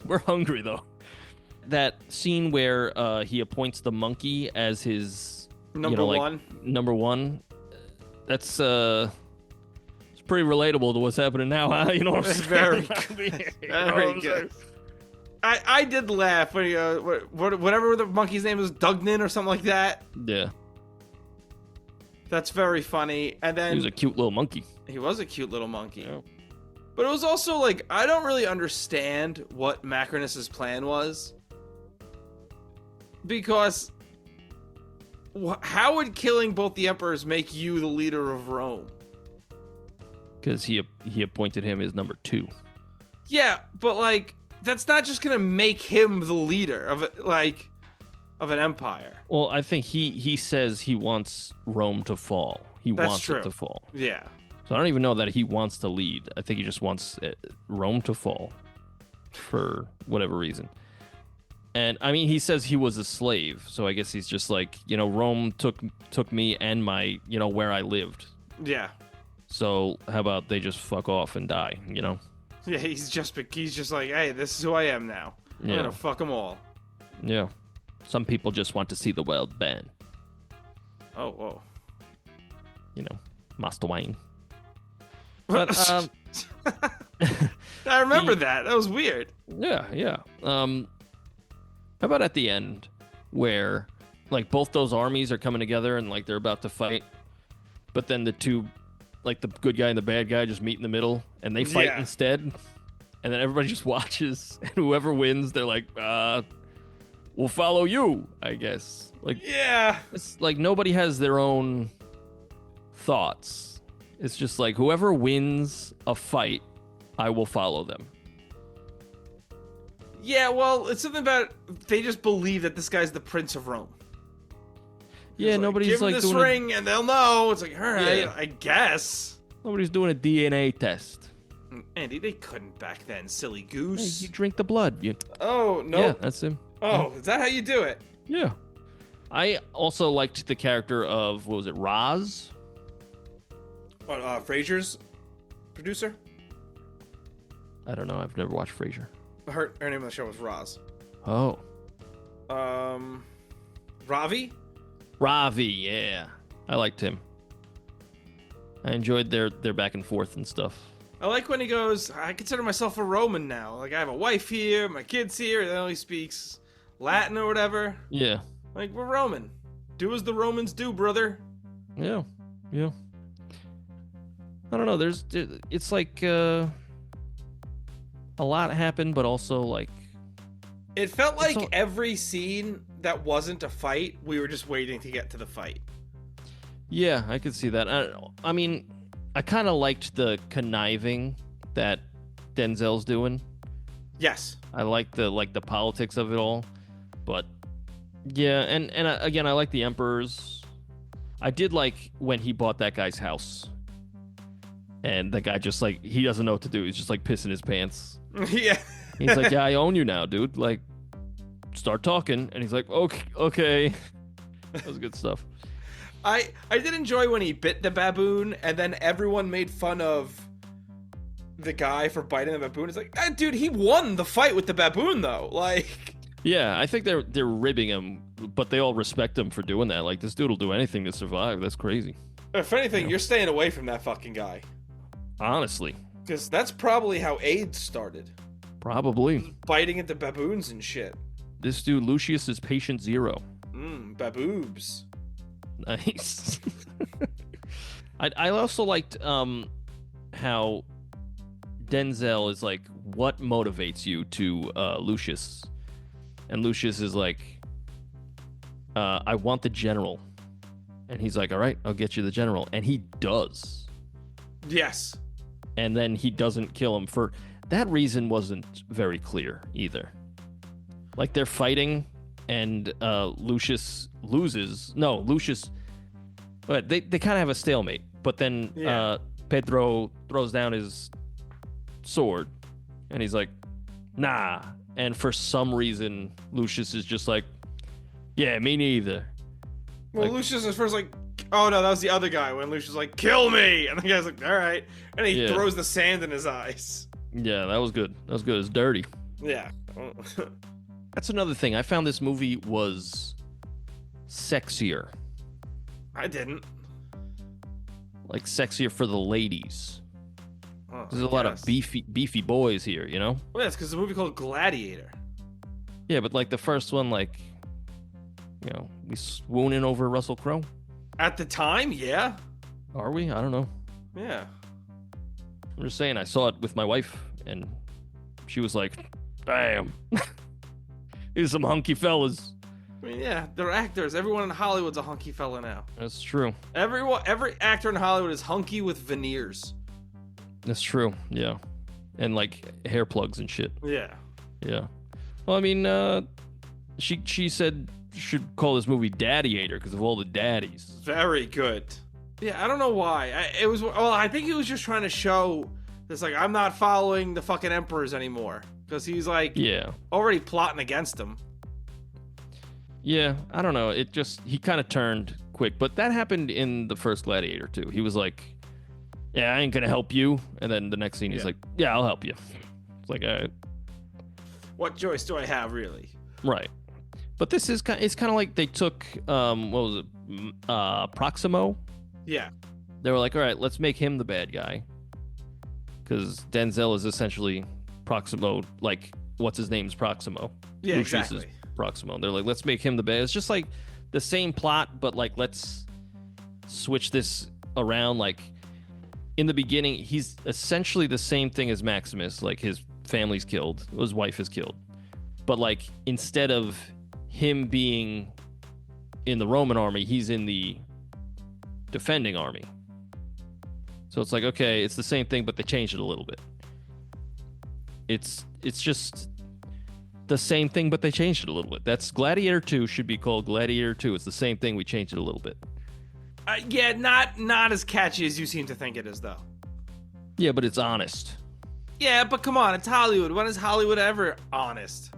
[SPEAKER 2] We're hungry, though. That scene where he appoints the monkey as his...
[SPEAKER 1] Number one.
[SPEAKER 2] That's it's pretty relatable to what's happening now, huh? You know what I'm saying?
[SPEAKER 1] Very good. Very good. I did laugh when whatever the monkey's name is, Dugnan or something like that.
[SPEAKER 2] Yeah.
[SPEAKER 1] That's very funny. And then
[SPEAKER 2] he was a cute little monkey.
[SPEAKER 1] He was a cute little monkey.
[SPEAKER 2] Yeah.
[SPEAKER 1] But it was also like, I don't really understand what Macrinus's plan was. Because how would killing both the emperors make you the leader of Rome?
[SPEAKER 2] Because he appointed him as number 2.
[SPEAKER 1] Yeah, but like, that's not just gonna make him the leader of an empire.
[SPEAKER 2] Well, I think he says he wants Rome to fall. He wants it to fall.
[SPEAKER 1] Yeah.
[SPEAKER 2] So I don't even know that he wants to lead. I think he just wants Rome to fall for whatever reason. And I mean, he says he was a slave, so I guess he's just like, Rome took me and my, where I lived.
[SPEAKER 1] Yeah.
[SPEAKER 2] So how about they just fuck off and die, Yeah,
[SPEAKER 1] he's just like, hey, this is who I am now. I'm gonna fuck them all.
[SPEAKER 2] Yeah. Some people just want to see the world band.
[SPEAKER 1] Oh, whoa.
[SPEAKER 2] Master Wayne.
[SPEAKER 1] But, I remember that. That was weird.
[SPEAKER 2] Yeah. How about at the end where like both those armies are coming together and like they're about to fight, but then the two, like the good guy and the bad guy, just meet in the middle and they fight instead, and then everybody just watches, and whoever wins, they're like, we'll follow you, I guess. Like, yeah, it's like nobody has their own thoughts. It's just like whoever wins a fight, I will follow them.
[SPEAKER 1] Yeah, well, it's something about they just believe that this guy's the Prince of Rome.
[SPEAKER 2] Yeah,
[SPEAKER 1] Like,
[SPEAKER 2] nobody's
[SPEAKER 1] give them
[SPEAKER 2] like
[SPEAKER 1] this
[SPEAKER 2] doing
[SPEAKER 1] ring and they'll know. It's like, all right,
[SPEAKER 2] Yeah.
[SPEAKER 1] I guess.
[SPEAKER 2] nobody's doing a DNA test.
[SPEAKER 1] Andy, they couldn't back then, silly
[SPEAKER 2] Hey,
[SPEAKER 1] goose.
[SPEAKER 2] you drink the blood.
[SPEAKER 1] Oh, no.
[SPEAKER 2] Yeah, that's him.
[SPEAKER 1] Oh, is that how you do it?
[SPEAKER 2] Yeah. I also liked the character of, what was it, Roz?
[SPEAKER 1] Frasier's producer?
[SPEAKER 2] I don't know. I've never watched Frasier.
[SPEAKER 1] Her name of the show was Roz.
[SPEAKER 2] Oh.
[SPEAKER 1] Ravi?
[SPEAKER 2] Ravi, yeah. I liked him. I enjoyed their back and forth and stuff.
[SPEAKER 1] I like when he goes, I consider myself a Roman now. Like, I have a wife here, my kid's here, and then he speaks Latin or whatever.
[SPEAKER 2] Yeah.
[SPEAKER 1] Like, we're Roman. Do as the Romans do, brother.
[SPEAKER 2] Yeah. Yeah. I don't know. It's like a lot happened, but also like
[SPEAKER 1] It felt like
[SPEAKER 2] all-
[SPEAKER 1] every scene that wasn't a fight, we were just waiting to get to the fight.
[SPEAKER 2] yeah, I could see that. I mean, I kind of liked the conniving that Denzel's doing.
[SPEAKER 1] Yes.
[SPEAKER 2] I like the politics of it all, but yeah, and again, I like the Emperor's. I did like when he bought that guy's house, and the guy just like he doesn't know what to do. He's just like pissing his pants.
[SPEAKER 1] Yeah.
[SPEAKER 2] He's like, "Yeah, I own you now, dude. Like, start talking." And he's like, "Okay." That was good stuff.
[SPEAKER 1] I did enjoy when he bit the baboon, and then everyone made fun of the guy for biting the baboon. It's like, dude, he won the fight with the baboon, though. Like,
[SPEAKER 2] Yeah, I think they're ribbing him, but they all respect him for doing that. Like, this dude will do anything to survive. That's crazy.
[SPEAKER 1] if anything, you're staying away from that fucking guy.
[SPEAKER 2] Honestly,
[SPEAKER 1] Because that's probably how AIDS started.
[SPEAKER 2] probably.
[SPEAKER 1] Biting into baboons and shit.
[SPEAKER 2] This dude, Lucius, is patient zero.
[SPEAKER 1] Baboobs.
[SPEAKER 2] Nice. I also liked how Denzel is like, what motivates you to Lucius? And Lucius is like, I want the general. And he's like, all right, I'll get you the general. And he does.
[SPEAKER 1] Yes.
[SPEAKER 2] And then he doesn't kill him for that reason wasn't very clear either. Like they're fighting and Lucius loses. No, Lucius, but they kind of have a stalemate. But then Pedro throws down his sword and he's like, nah. And for some reason, Lucius is just like, yeah, me neither.
[SPEAKER 1] Well,
[SPEAKER 2] Like-
[SPEAKER 1] Lucius is first like, oh no, that was the other guy. When Lucius was like, kill me! And the guy's like, all right. And he
[SPEAKER 2] Yeah.
[SPEAKER 1] throws the sand in his eyes.
[SPEAKER 2] Yeah, that was good. That was good. It's dirty.
[SPEAKER 1] Yeah.
[SPEAKER 2] That's another thing. I found this movie was sexier.
[SPEAKER 1] I didn't.
[SPEAKER 2] Like sexier for the ladies.
[SPEAKER 1] Oh,
[SPEAKER 2] There's a lot of beefy boys here, you know?
[SPEAKER 1] Well, that's because it's a movie called Gladiator.
[SPEAKER 2] Yeah, but like the first one, like, you know, we swooning over Russell Crowe.
[SPEAKER 1] At the time, yeah.
[SPEAKER 2] Are we? I don't know.
[SPEAKER 1] Yeah.
[SPEAKER 2] I'm just saying, I saw it with my wife, and she was like, damn. These some hunky fellas.
[SPEAKER 1] I mean, yeah, they're actors. Everyone in Hollywood's a hunky fella now.
[SPEAKER 2] That's true.
[SPEAKER 1] Every actor in Hollywood is hunky with veneers.
[SPEAKER 2] That's true. Yeah. And like hair plugs and shit.
[SPEAKER 1] Yeah.
[SPEAKER 2] Yeah. Well, I mean, she said should call this movie Daddiator because of all the daddies.
[SPEAKER 1] Very good. Yeah, I don't know why. I think he was just trying to show this, like, I'm not following the fucking emperors anymore. Because he's, like,
[SPEAKER 2] Yeah.
[SPEAKER 1] already plotting against them.
[SPEAKER 2] Yeah, I don't know. It just, he kind of turned quick, but that happened in the first Gladiator too. He was like, yeah, I ain't gonna help you. And then the next scene, he's like, yeah, I'll help you. It's like, all right.
[SPEAKER 1] What choice do I have, really?
[SPEAKER 2] Right. But this is it's kind of like they took, what was it? Proximo.
[SPEAKER 1] Yeah.
[SPEAKER 2] They were like, all right, let's make him the bad guy. Because Denzel is essentially Proximo, like, what's his name's Proximo.
[SPEAKER 1] Yeah,
[SPEAKER 2] Lucius
[SPEAKER 1] exactly.
[SPEAKER 2] is Proximo. They're like, let's make him the bad. It's just like the same plot, but like, let's switch this around. Like, in the beginning, he's essentially the same thing as Maximus. Like, his family's killed, his wife is killed. But like, instead of him being in the Roman army, he's in the defending army. So it's like, okay, it's the same thing, but they changed it a little bit. It's just, the same thing, but they changed it a little bit. That's Gladiator 2 should be called Gladiator 2. It's the same thing. We changed it a little bit.
[SPEAKER 1] Yeah, not as catchy as you seem to think it is, though.
[SPEAKER 2] Yeah, but it's honest.
[SPEAKER 1] Yeah, but come on, it's Hollywood. When is Hollywood ever honest?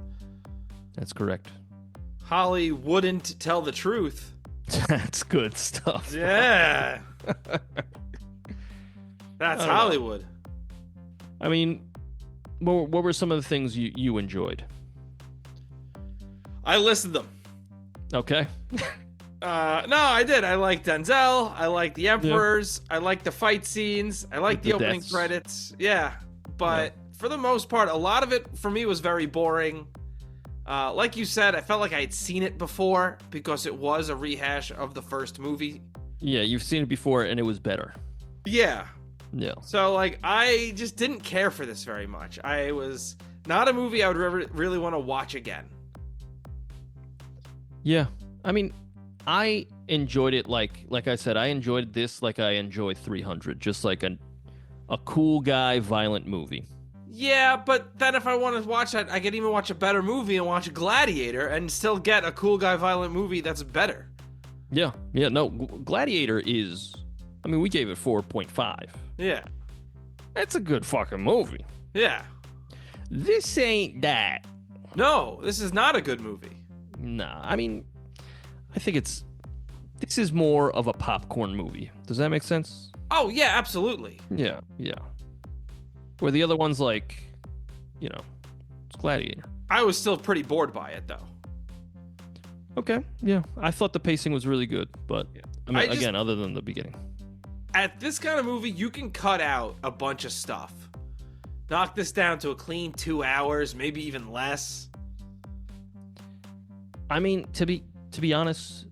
[SPEAKER 2] That's correct.
[SPEAKER 1] Holly wouldn't tell the truth.
[SPEAKER 2] That's good stuff.
[SPEAKER 1] Yeah. That's Hollywood.
[SPEAKER 2] Know. I mean, what were some of the things you enjoyed?
[SPEAKER 1] I listed them.
[SPEAKER 2] Okay.
[SPEAKER 1] No, I did. I liked Denzel. I liked the Emperors. Yeah. I liked the fight scenes. I liked the opening credits. Yeah. But for the most part, a lot of it for me was very boring. Like you said, I felt like I had seen it before because it was a rehash of the first movie.
[SPEAKER 2] Yeah, you've seen it before and it was better.
[SPEAKER 1] Yeah.
[SPEAKER 2] Yeah.
[SPEAKER 1] So, like, I just didn't care for this very much. I was not a movie I would really want to watch again.
[SPEAKER 2] Yeah. I mean, I enjoyed it like I said, I enjoyed this like I enjoyed 300. Just like a cool guy, violent movie.
[SPEAKER 1] Yeah, but then if I want to watch that, I could even watch a better movie and watch Gladiator and still get a cool guy, violent movie that's better.
[SPEAKER 2] Yeah. Yeah, no, Gladiator is... I mean, we gave it 4.5.
[SPEAKER 1] Yeah.
[SPEAKER 2] That's a good fucking movie.
[SPEAKER 1] Yeah.
[SPEAKER 2] This ain't that.
[SPEAKER 1] No, this is not a good movie.
[SPEAKER 2] Nah, I mean, I think this is more of a popcorn movie. Does that make sense?
[SPEAKER 1] Oh, yeah, absolutely.
[SPEAKER 2] Yeah, yeah. Where the other one's like, you know, it's Gladiator.
[SPEAKER 1] I was still pretty bored by it, though.
[SPEAKER 2] Okay, yeah. I thought the pacing was really good, but, yeah. I mean, again, other than the beginning.
[SPEAKER 1] At this kind of movie, you can cut out a bunch of stuff. Knock this down to a clean 2 hours, maybe even less.
[SPEAKER 2] I mean, to be honest,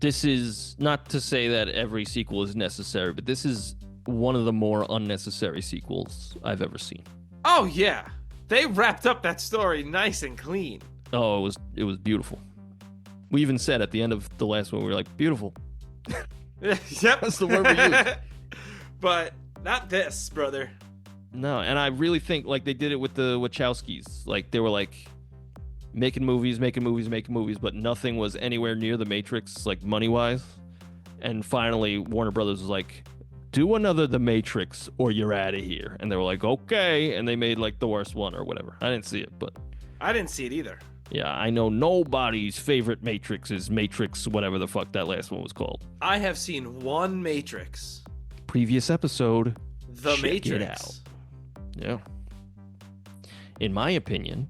[SPEAKER 2] this is not to say that every sequel is necessary, but this is one of the more unnecessary sequels I've ever seen.
[SPEAKER 1] Oh, yeah. They wrapped up that story nice and clean.
[SPEAKER 2] Oh, it was beautiful. We even said at the end of the last one, we were like, beautiful.
[SPEAKER 1] Yep.
[SPEAKER 2] That's the word we used.
[SPEAKER 1] But not this, brother.
[SPEAKER 2] No, and I really think like they did it with the Wachowskis. Like they were like making movies, but nothing was anywhere near the Matrix, like money-wise. And finally, Warner Brothers was like, do another The Matrix or you're out of here. And they were like, okay. And they made like the worst one or whatever. I didn't see it, but...
[SPEAKER 1] I didn't see it either.
[SPEAKER 2] Yeah, I know nobody's favorite Matrix is Matrix, whatever the fuck that last one was called.
[SPEAKER 1] I have seen one Matrix.
[SPEAKER 2] Previous episode.
[SPEAKER 1] The Matrix.
[SPEAKER 2] It out. Yeah. In my opinion,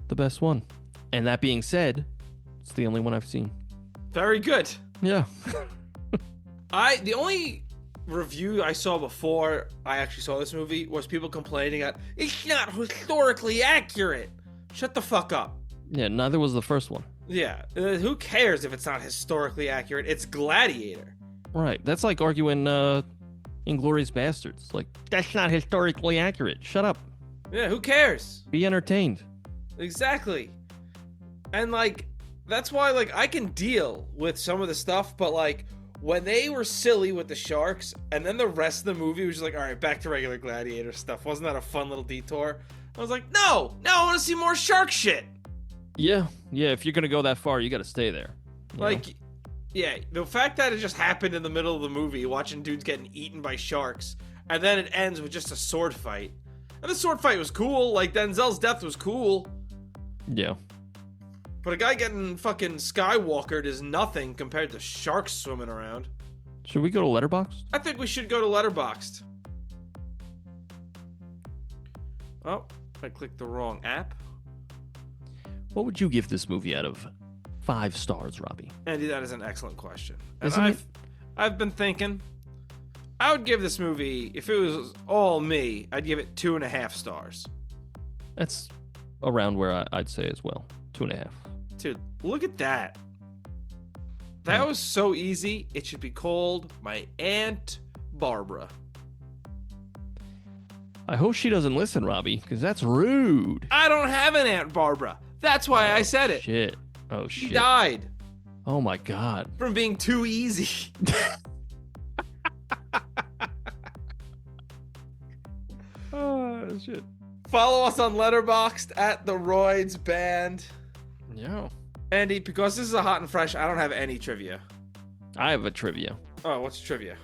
[SPEAKER 2] the best one. And that being said, it's the only one I've seen.
[SPEAKER 1] Very good.
[SPEAKER 2] Yeah.
[SPEAKER 1] The only review I saw before I actually saw this movie was people complaining that it's not historically accurate. Shut the fuck up.
[SPEAKER 2] Yeah, neither was the first one.
[SPEAKER 1] Yeah, who cares if it's not historically accurate? It's Gladiator.
[SPEAKER 2] Right, that's like arguing Inglourious Bastards. Like, that's not historically accurate. Shut up.
[SPEAKER 1] Yeah, who cares?
[SPEAKER 2] Be entertained.
[SPEAKER 1] Exactly. And, like, that's why, like, I can deal with some of the stuff, but, like, when they were silly with the sharks, and then the rest of the movie was just like, all right, back to regular Gladiator stuff. Wasn't that a fun little detour? I was like, no, I want to see more shark shit.
[SPEAKER 2] Yeah, if you're going to go that far, you got to stay there.
[SPEAKER 1] Like, know? Yeah, the fact that it just happened in the middle of the movie, watching dudes getting eaten by sharks, and then it ends with just a sword fight. And the sword fight was cool, like Denzel's death was cool.
[SPEAKER 2] Yeah.
[SPEAKER 1] But a guy getting fucking skywalkered is nothing compared to sharks swimming around.
[SPEAKER 2] Should we go to Letterboxd?
[SPEAKER 1] I think we should go to Letterboxd. Oh, I clicked the wrong app.
[SPEAKER 2] What would you give this movie out of 5 stars, Robbie?
[SPEAKER 1] Andy, that is an excellent question. I've been thinking. I would give this movie, if it was all me, I'd give it 2.5 stars.
[SPEAKER 2] That's around where I'd say as well. 2.5.
[SPEAKER 1] Dude, look at that. That was so easy. It should be called My Aunt Barbara.
[SPEAKER 2] I hope she doesn't listen, Robbie, because that's rude.
[SPEAKER 1] I don't have an Aunt Barbara. That's why I said it.
[SPEAKER 2] Shit. Oh, shit.
[SPEAKER 1] She died.
[SPEAKER 2] Oh, my God.
[SPEAKER 1] From being too easy.
[SPEAKER 2] Oh, shit.
[SPEAKER 1] Follow us on Letterboxd at TheRoydsBand.
[SPEAKER 2] Yeah.
[SPEAKER 1] Andy, because this is a hot and fresh, I don't have any trivia.
[SPEAKER 2] I have a trivia.
[SPEAKER 1] Oh, what's trivia?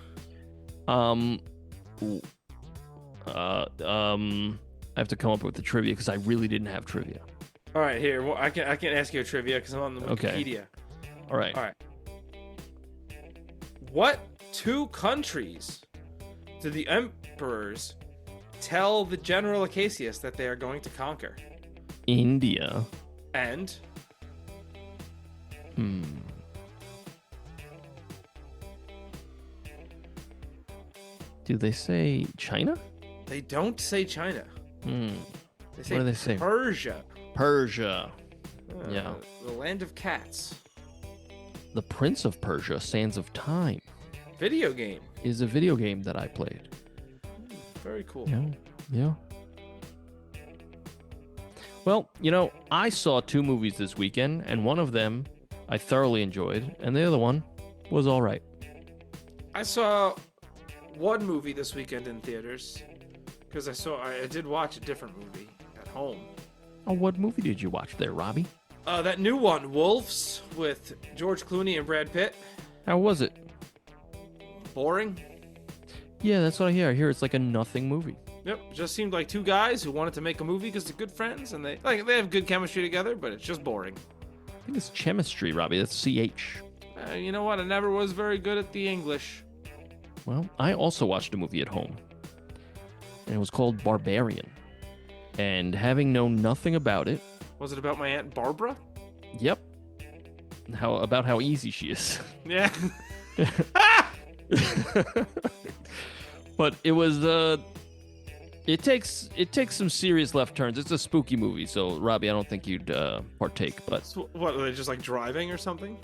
[SPEAKER 2] I have to come up with the trivia because I really didn't have trivia.
[SPEAKER 1] All right, here. Well, I can ask you a trivia because I'm on the Wikipedia.
[SPEAKER 2] Okay. All right.
[SPEAKER 1] What two countries did the emperors tell the general Acacius that they are going to conquer?
[SPEAKER 2] India.
[SPEAKER 1] And?
[SPEAKER 2] Do they say China?
[SPEAKER 1] They don't say China. They say
[SPEAKER 2] What do they say?
[SPEAKER 1] Persia.
[SPEAKER 2] Persia. Yeah.
[SPEAKER 1] The land of cats.
[SPEAKER 2] The Prince of Persia, Sands of Time,
[SPEAKER 1] Video game.
[SPEAKER 2] is a video game that I played.
[SPEAKER 1] Very cool.
[SPEAKER 2] Yeah. Well, I saw 2 movies this weekend, and one of them I thoroughly enjoyed, and the other one was all right.
[SPEAKER 1] I saw one movie this weekend in theaters because I did watch a different movie at home.
[SPEAKER 2] Oh, what movie did you watch there, Robbie?
[SPEAKER 1] That new one, Wolves, with George Clooney and Brad Pitt.
[SPEAKER 2] How was it?
[SPEAKER 1] Boring.
[SPEAKER 2] Yeah, that's what I hear. I hear it's like a nothing movie.
[SPEAKER 1] Yep, just seemed like 2 guys who wanted to make a movie because they're good friends and they have good chemistry together, but it's just boring.
[SPEAKER 2] I think it's chemistry, Robbie. That's CH.
[SPEAKER 1] You know what? I never was very good at the English.
[SPEAKER 2] Well, I also watched a movie at home, and it was called Barbarian. And having known nothing about it...
[SPEAKER 1] Was it about my Aunt Barbara?
[SPEAKER 2] Yep. About how easy she is.
[SPEAKER 1] Yeah.
[SPEAKER 2] But it was... It takes some serious left turns. It's a spooky movie, so Robbie, I don't think you'd partake. But
[SPEAKER 1] So what, are they just like driving or something?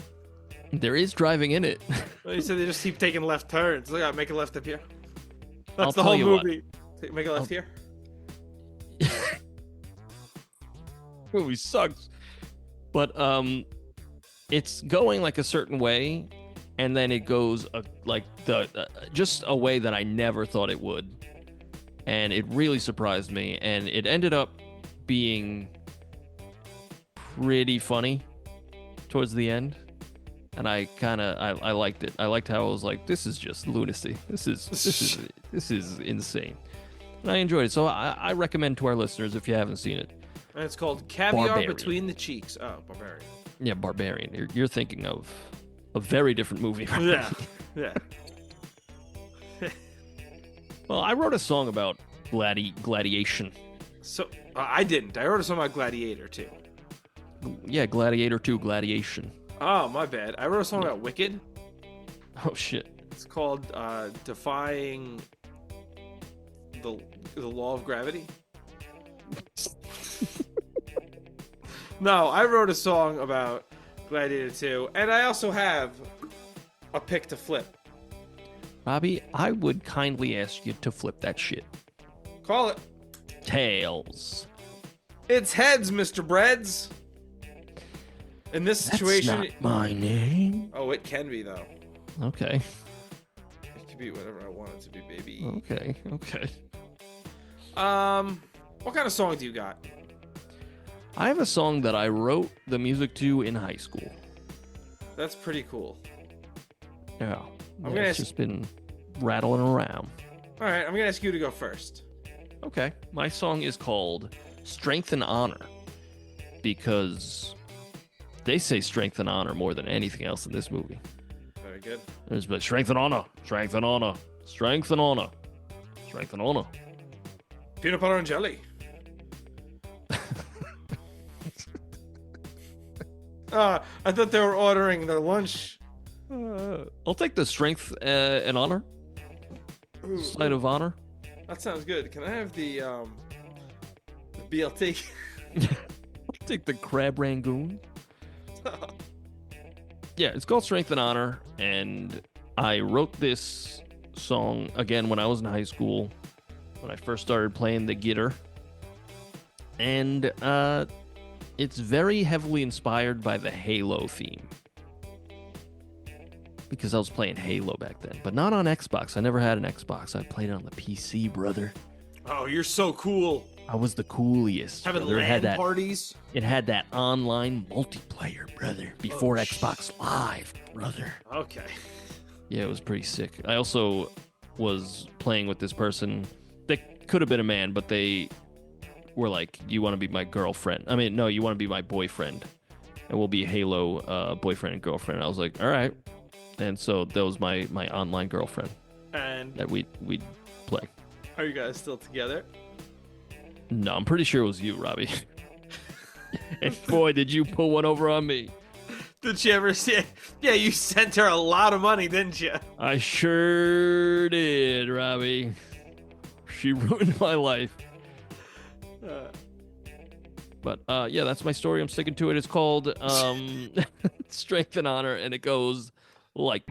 [SPEAKER 2] there is driving in it.
[SPEAKER 1] Well, you said they just keep taking left turns. Look, make a left up here. That's
[SPEAKER 2] I'll
[SPEAKER 1] the
[SPEAKER 2] tell
[SPEAKER 1] whole
[SPEAKER 2] you what.
[SPEAKER 1] movie. Make a left here.
[SPEAKER 2] Movie sucks. But it's going like a certain way, and then it goes just a way that I never thought it would. And it really surprised me, and it ended up being pretty funny towards the end. And I liked it. I liked how I was like, this is just lunacy. This is insane. And I enjoyed it. So I recommend to our listeners, if you haven't seen it.
[SPEAKER 1] And it's called Caviar
[SPEAKER 2] Barbarian.
[SPEAKER 1] Between the Cheeks. Oh, Barbarian.
[SPEAKER 2] Yeah, Barbarian. You're thinking of a very different movie.
[SPEAKER 1] Yeah. Yeah.
[SPEAKER 2] Well, I wrote a song about gladiation.
[SPEAKER 1] So I didn't. I wrote a song about Gladiator II.
[SPEAKER 2] Yeah, Gladiator II, Gladiation.
[SPEAKER 1] Oh, my bad. I wrote a song about Wicked.
[SPEAKER 2] Oh, shit.
[SPEAKER 1] It's called Defying the Law of Gravity. No, I wrote a song about Gladiator 2, and I also have a pick to flip.
[SPEAKER 2] Robbie, I would kindly ask you to flip that shit.
[SPEAKER 1] Call it.
[SPEAKER 2] Tails.
[SPEAKER 1] It's heads, Mr. Breads. In this situation...
[SPEAKER 2] That's not my name.
[SPEAKER 1] Oh, it can be, though.
[SPEAKER 2] Okay.
[SPEAKER 1] It can be whatever I want it to be, baby.
[SPEAKER 2] Okay.
[SPEAKER 1] What kind of song do you got?
[SPEAKER 2] I have a song that I wrote the music to in high school.
[SPEAKER 1] That's pretty cool.
[SPEAKER 2] Yeah.
[SPEAKER 1] gonna
[SPEAKER 2] It's
[SPEAKER 1] ask-
[SPEAKER 2] just been rattling around.
[SPEAKER 1] All right, I'm going to ask you to go first.
[SPEAKER 2] Okay. My song is called Strength and Honor because they say strength and honor more than anything else in this movie.
[SPEAKER 1] Very good.
[SPEAKER 2] There's been strength and honor, strength and honor, strength and honor, strength and honor.
[SPEAKER 1] Peanut butter and jelly. I thought they were ordering their lunch.
[SPEAKER 2] I'll take the strength and honor.
[SPEAKER 1] Ooh,
[SPEAKER 2] Side of honor.
[SPEAKER 1] that sounds good. Can I have the BLT?
[SPEAKER 2] I'll take the crab rangoon. Yeah, it's called Strength and Honor, and I wrote this song again when I was in high school, when I first started playing the guitar. And it's very heavily inspired by the Halo theme. Because I was playing Halo back then, but not on Xbox. I never had an Xbox. I played it on the PC, brother.
[SPEAKER 1] Oh, you're so cool.
[SPEAKER 2] I was the coolest.
[SPEAKER 1] Having
[SPEAKER 2] brother.
[SPEAKER 1] LAN parties.
[SPEAKER 2] It had that online multiplayer, brother, before
[SPEAKER 1] Oh,
[SPEAKER 2] Xbox Live, brother.
[SPEAKER 1] Okay.
[SPEAKER 2] Yeah, it was pretty sick. I also was playing with this person. They could have been a man, but they were like, "You want to be my girlfriend?" I mean, no, you want to be my boyfriend, and we'll be Halo boyfriend and girlfriend. And I was like, "All right." And so that was my online girlfriend
[SPEAKER 1] And
[SPEAKER 2] that we'd play.
[SPEAKER 1] are you guys still together?
[SPEAKER 2] No, I'm pretty sure it was you, Robbie. And boy, did you pull one over on me.
[SPEAKER 1] Did she ever see it? Yeah, you sent her a lot of money, didn't you?
[SPEAKER 2] I sure did, Robbie. She ruined my life. But yeah, that's my story. I'm sticking to it. It's called Strength and Honor, and it goes like.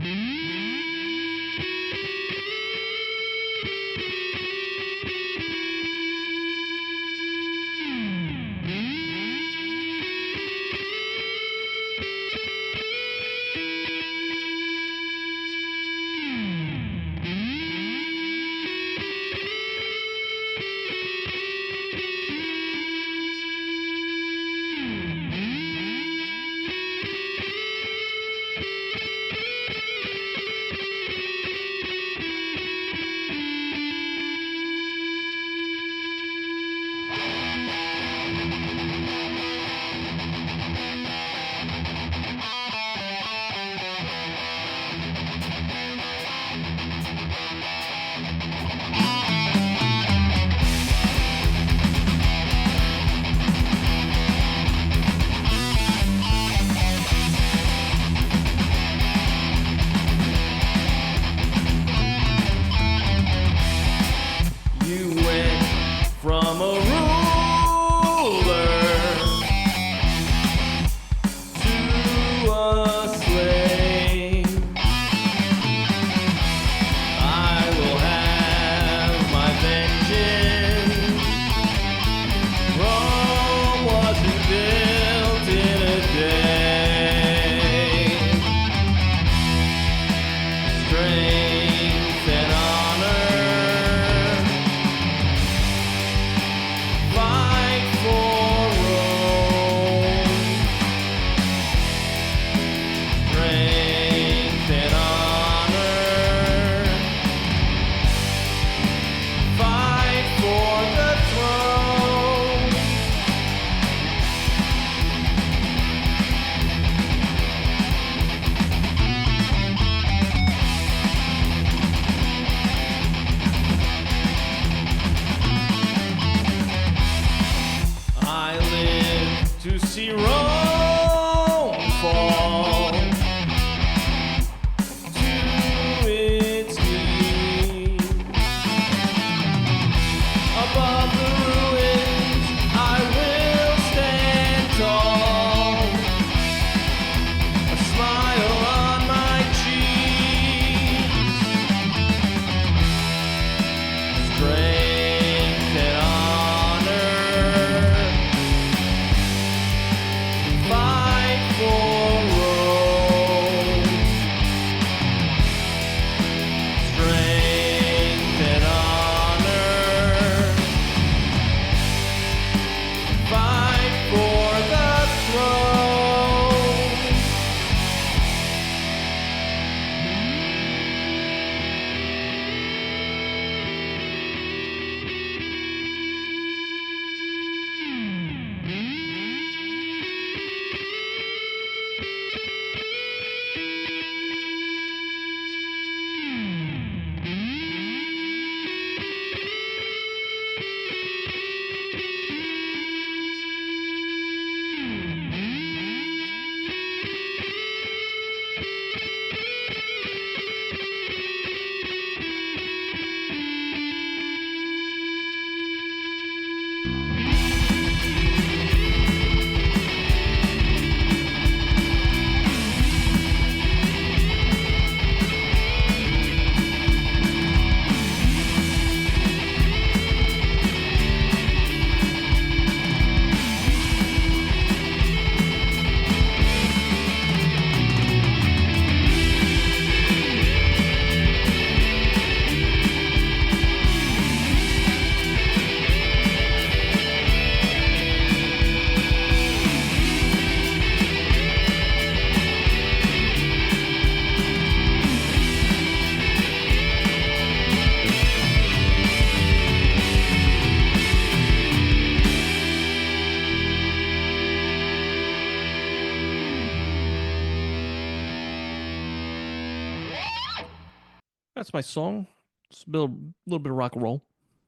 [SPEAKER 2] that's my song. It's a little bit of rock and roll.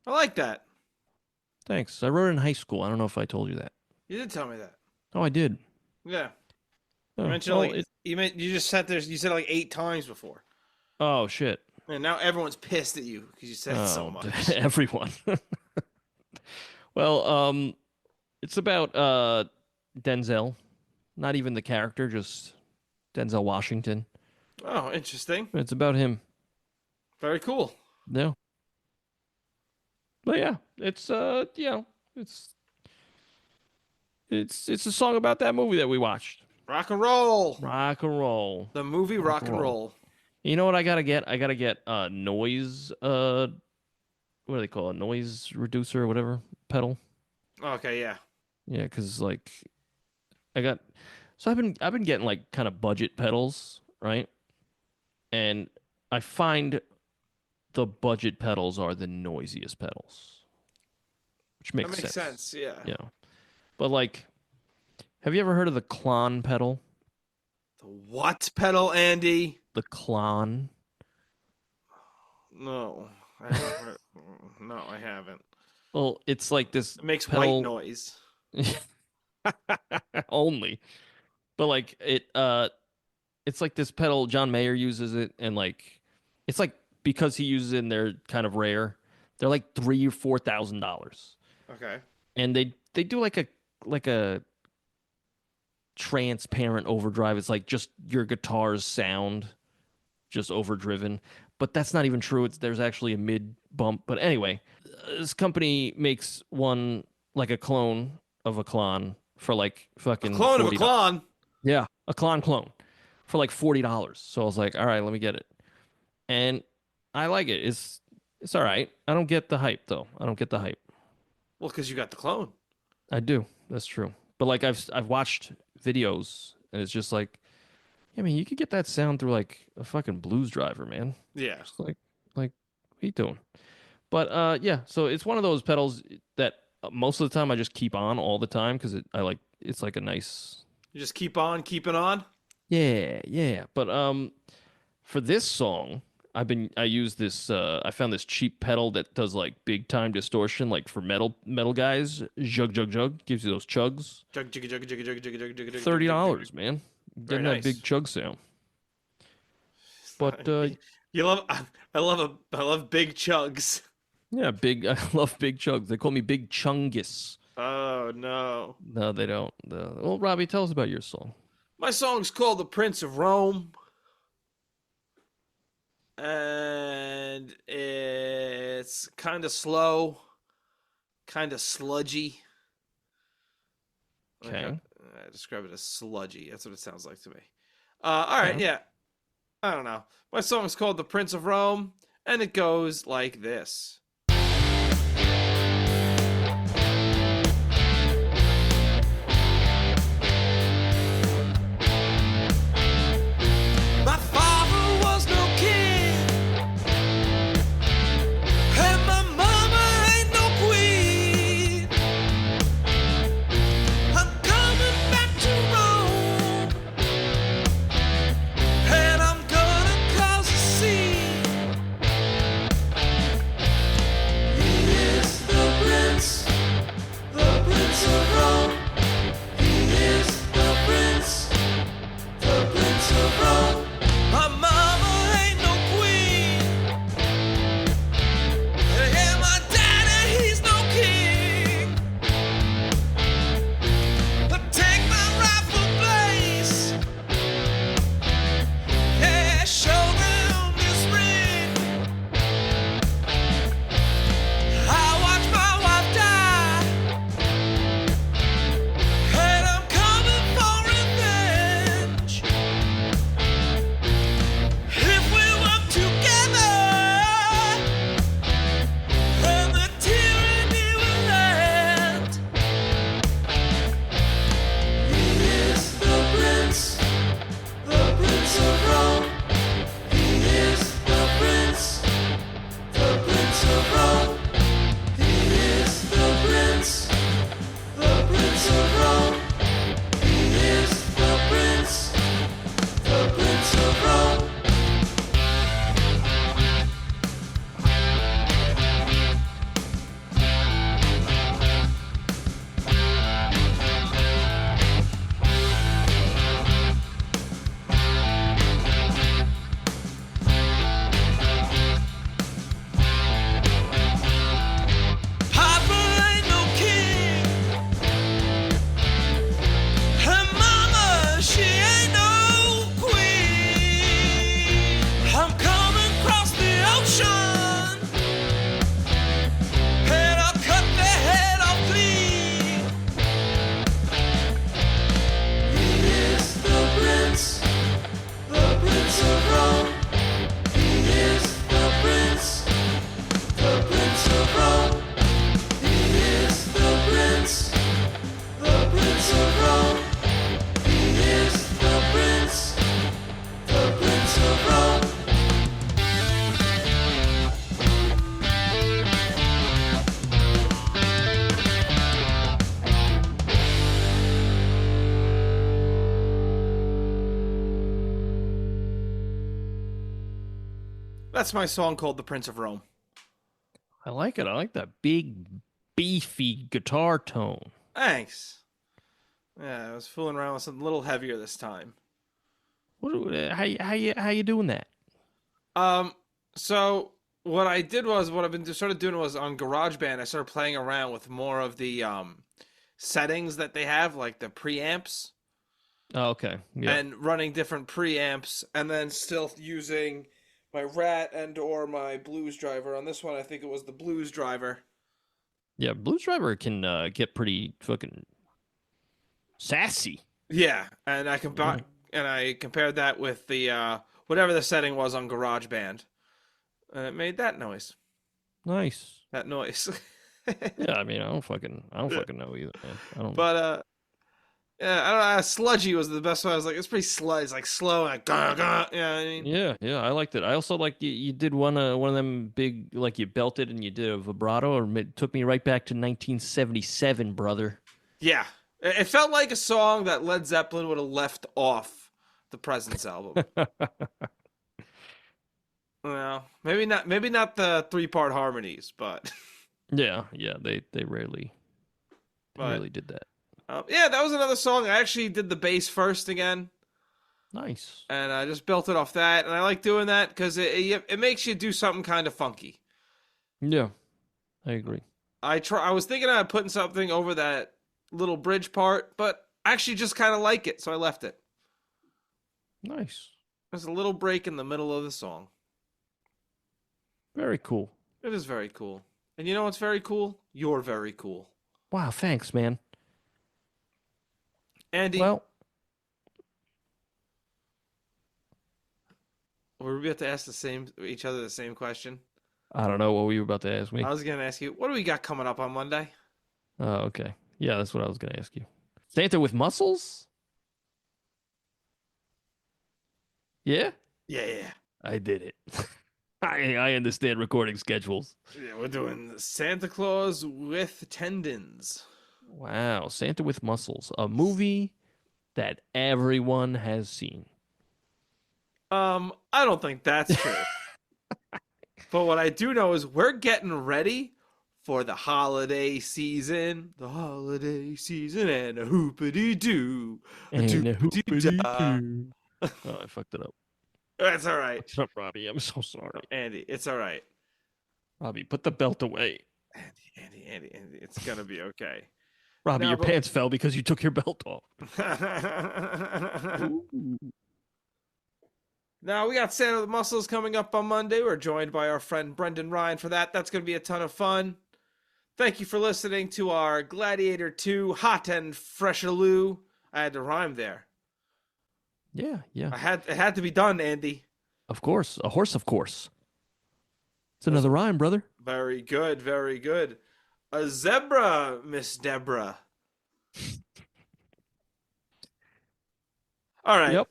[SPEAKER 1] I like that.
[SPEAKER 2] Thanks. I wrote it in high school. I don't know if I told you that.
[SPEAKER 1] You did tell me that.
[SPEAKER 2] Oh, I did.
[SPEAKER 1] Yeah.
[SPEAKER 2] Oh,
[SPEAKER 1] You mentioned
[SPEAKER 2] well,
[SPEAKER 1] like you just sat there. You said it like 8 times before,
[SPEAKER 2] oh shit.
[SPEAKER 1] and now everyone's pissed at you because you said it so much.
[SPEAKER 2] Everyone. Well, it's about Denzel. Not even the character, just Denzel Washington.
[SPEAKER 1] Oh, interesting.
[SPEAKER 2] It's about him.
[SPEAKER 1] Very cool.
[SPEAKER 2] No. But yeah, it's it's a song about that movie that we watched.
[SPEAKER 1] Rock and roll.
[SPEAKER 2] Rock and roll.
[SPEAKER 1] The movie Rock and roll.
[SPEAKER 2] You know what I gotta get? I gotta get noise what do they call it? Noise reducer or whatever pedal.
[SPEAKER 1] Okay, yeah.
[SPEAKER 2] Yeah, because like I've been getting like kind of budget pedals, right? And I find the budget pedals are the noisiest pedals, which makes
[SPEAKER 1] That makes sense. Yeah.
[SPEAKER 2] Yeah, but like, have you ever heard of the Klon pedal?
[SPEAKER 1] The what pedal, Andy?
[SPEAKER 2] The Klon.
[SPEAKER 1] No, I haven't. No, I haven't.
[SPEAKER 2] Well, it's like this.
[SPEAKER 1] It makes
[SPEAKER 2] pedal...
[SPEAKER 1] white noise.
[SPEAKER 2] Only, but like it's like this pedal. John Mayer uses it, and like it's like because he uses it and they're kind of rare. They're like $3,000 or $4,000.
[SPEAKER 1] Okay.
[SPEAKER 2] And they do like a transparent overdrive. It's like just your guitar's sound, just overdriven. But that's not even true. There's actually a mid bump. But anyway, this company makes one like a clone of a Klon for like fucking
[SPEAKER 1] a clone
[SPEAKER 2] $40.
[SPEAKER 1] of a Klon.
[SPEAKER 2] Yeah, a clone for like $40. So I was like, all right, let me get it. And I like it. It's all right. I don't get the hype though. I don't get the hype.
[SPEAKER 1] Well, because you got the clone.
[SPEAKER 2] I do. That's true. But like I've watched videos and it's just like, I mean, you could get that sound through like a fucking blues driver, man.
[SPEAKER 1] Yeah.
[SPEAKER 2] It's like what are you doing? But yeah, so it's one of those pedals that most of the time I just keep on all the time because it's like a nice.
[SPEAKER 1] You just keep on keeping on.
[SPEAKER 2] Yeah. But for this song, I use this. I found this cheap pedal that does like big time distortion, like for metal guys. Jug gives you those chugs.
[SPEAKER 1] Jug.
[SPEAKER 2] $30, man. Getting that big chug sound. But
[SPEAKER 1] I love big chugs.
[SPEAKER 2] Yeah, big. I love big chugs. They call me Big Chungus.
[SPEAKER 1] Oh no.
[SPEAKER 2] No, they don't. Well, Robbie, tell us about your song.
[SPEAKER 1] My song's called "The Prince of Rome," and it's kind of slow, kind of sludgy.
[SPEAKER 2] Okay.
[SPEAKER 1] I describe it as sludgy. That's what it sounds like to me. All right, yeah. I don't know. My song's called "The Prince of Rome," and it goes like this. That's my song called "The Prince of Rome."
[SPEAKER 2] I like it. I like that big, beefy guitar tone.
[SPEAKER 1] Thanks. Yeah, I was fooling around with something a little heavier this time.
[SPEAKER 2] How you doing that?
[SPEAKER 1] Um, so what I did was what I've been started doing was on GarageBand. I started playing around with more of the settings that they have, like the preamps,
[SPEAKER 2] Oh, okay. Yeah.
[SPEAKER 1] and running different preamps, and then still using my Rat and or my Blues driver. On this one, I think it was the Blues driver.
[SPEAKER 2] Yeah. Blues Driver can get pretty fucking sassy.
[SPEAKER 1] Yeah, and
[SPEAKER 2] Yeah.
[SPEAKER 1] I compared that with the whatever the setting was on GarageBand, and it made that noise.
[SPEAKER 2] Nice.
[SPEAKER 1] That noise.
[SPEAKER 2] Yeah. I mean, I don't fucking know either, man. I don't.
[SPEAKER 1] But yeah, I don't know. Sludgy was the best one. I was like, it's pretty slow. It's like slow and like, gah, gah, you know what I mean?
[SPEAKER 2] Yeah. Yeah. I liked it. I also like you did one of them big, like you belted and you did a vibrato, or it took me right back to 1977, brother.
[SPEAKER 1] Yeah. It felt like a song that Led Zeppelin would have left off the Presence album. Well, maybe not the 3-part harmonies, but
[SPEAKER 2] Yeah. Yeah. They
[SPEAKER 1] but
[SPEAKER 2] rarely did that.
[SPEAKER 1] yeah, that was another song. I actually did the bass first again,
[SPEAKER 2] Nice.
[SPEAKER 1] and I just built it off that. And I like doing that because it makes you do something kind of funky.
[SPEAKER 2] Yeah. I agree.
[SPEAKER 1] I was thinking of putting something over that little bridge part, but I actually just kind of like it, so I left it.
[SPEAKER 2] Nice.
[SPEAKER 1] There's a little break in the middle of the song.
[SPEAKER 2] Very cool.
[SPEAKER 1] It is very cool. And you know what's very cool? You're very cool.
[SPEAKER 2] Wow. Thanks, man.
[SPEAKER 1] Andy,
[SPEAKER 2] Well,
[SPEAKER 1] were we about to ask each other the same question?
[SPEAKER 2] I don't know what were you about to ask me.
[SPEAKER 1] I was going to ask you, what do we got coming up on Monday?
[SPEAKER 2] Oh, okay. Yeah, that's what I was going to ask you. Santa with muscles? Yeah?
[SPEAKER 1] Yeah.
[SPEAKER 2] I did it. I understand recording schedules.
[SPEAKER 1] Yeah, we're doing Santa Claus with tendons.
[SPEAKER 2] Wow, Santa with muscles, a movie that everyone has seen.
[SPEAKER 1] I don't think that's true. But what I do know is we're getting ready for the holiday season. The holiday season and a hoopity doo.
[SPEAKER 2] And a
[SPEAKER 1] doopity-da.
[SPEAKER 2] hoopity-doo. Oh, I fucked it up.
[SPEAKER 1] That's all right.
[SPEAKER 2] What's up, Robbie? I'm so sorry.
[SPEAKER 1] Andy, it's all right.
[SPEAKER 2] Robbie, put the belt away.
[SPEAKER 1] Andy, it's going to be okay.
[SPEAKER 2] Robbie,
[SPEAKER 1] No,
[SPEAKER 2] your
[SPEAKER 1] but-
[SPEAKER 2] pants fell because you took your belt off.
[SPEAKER 1] Now we got Santa with Muscles coming up on Monday. We're joined by our friend Brendan Ryan for that. That's going to be a ton of fun. Thank you for listening to our Gladiator II Hot and Freshaloo. I had to rhyme there.
[SPEAKER 2] Yeah.
[SPEAKER 1] It had to be done, Andy.
[SPEAKER 2] Of course. A horse, of course. It's another rhyme, brother.
[SPEAKER 1] Very good, very good. A zebra, Miss Deborah. All right.
[SPEAKER 2] Yep.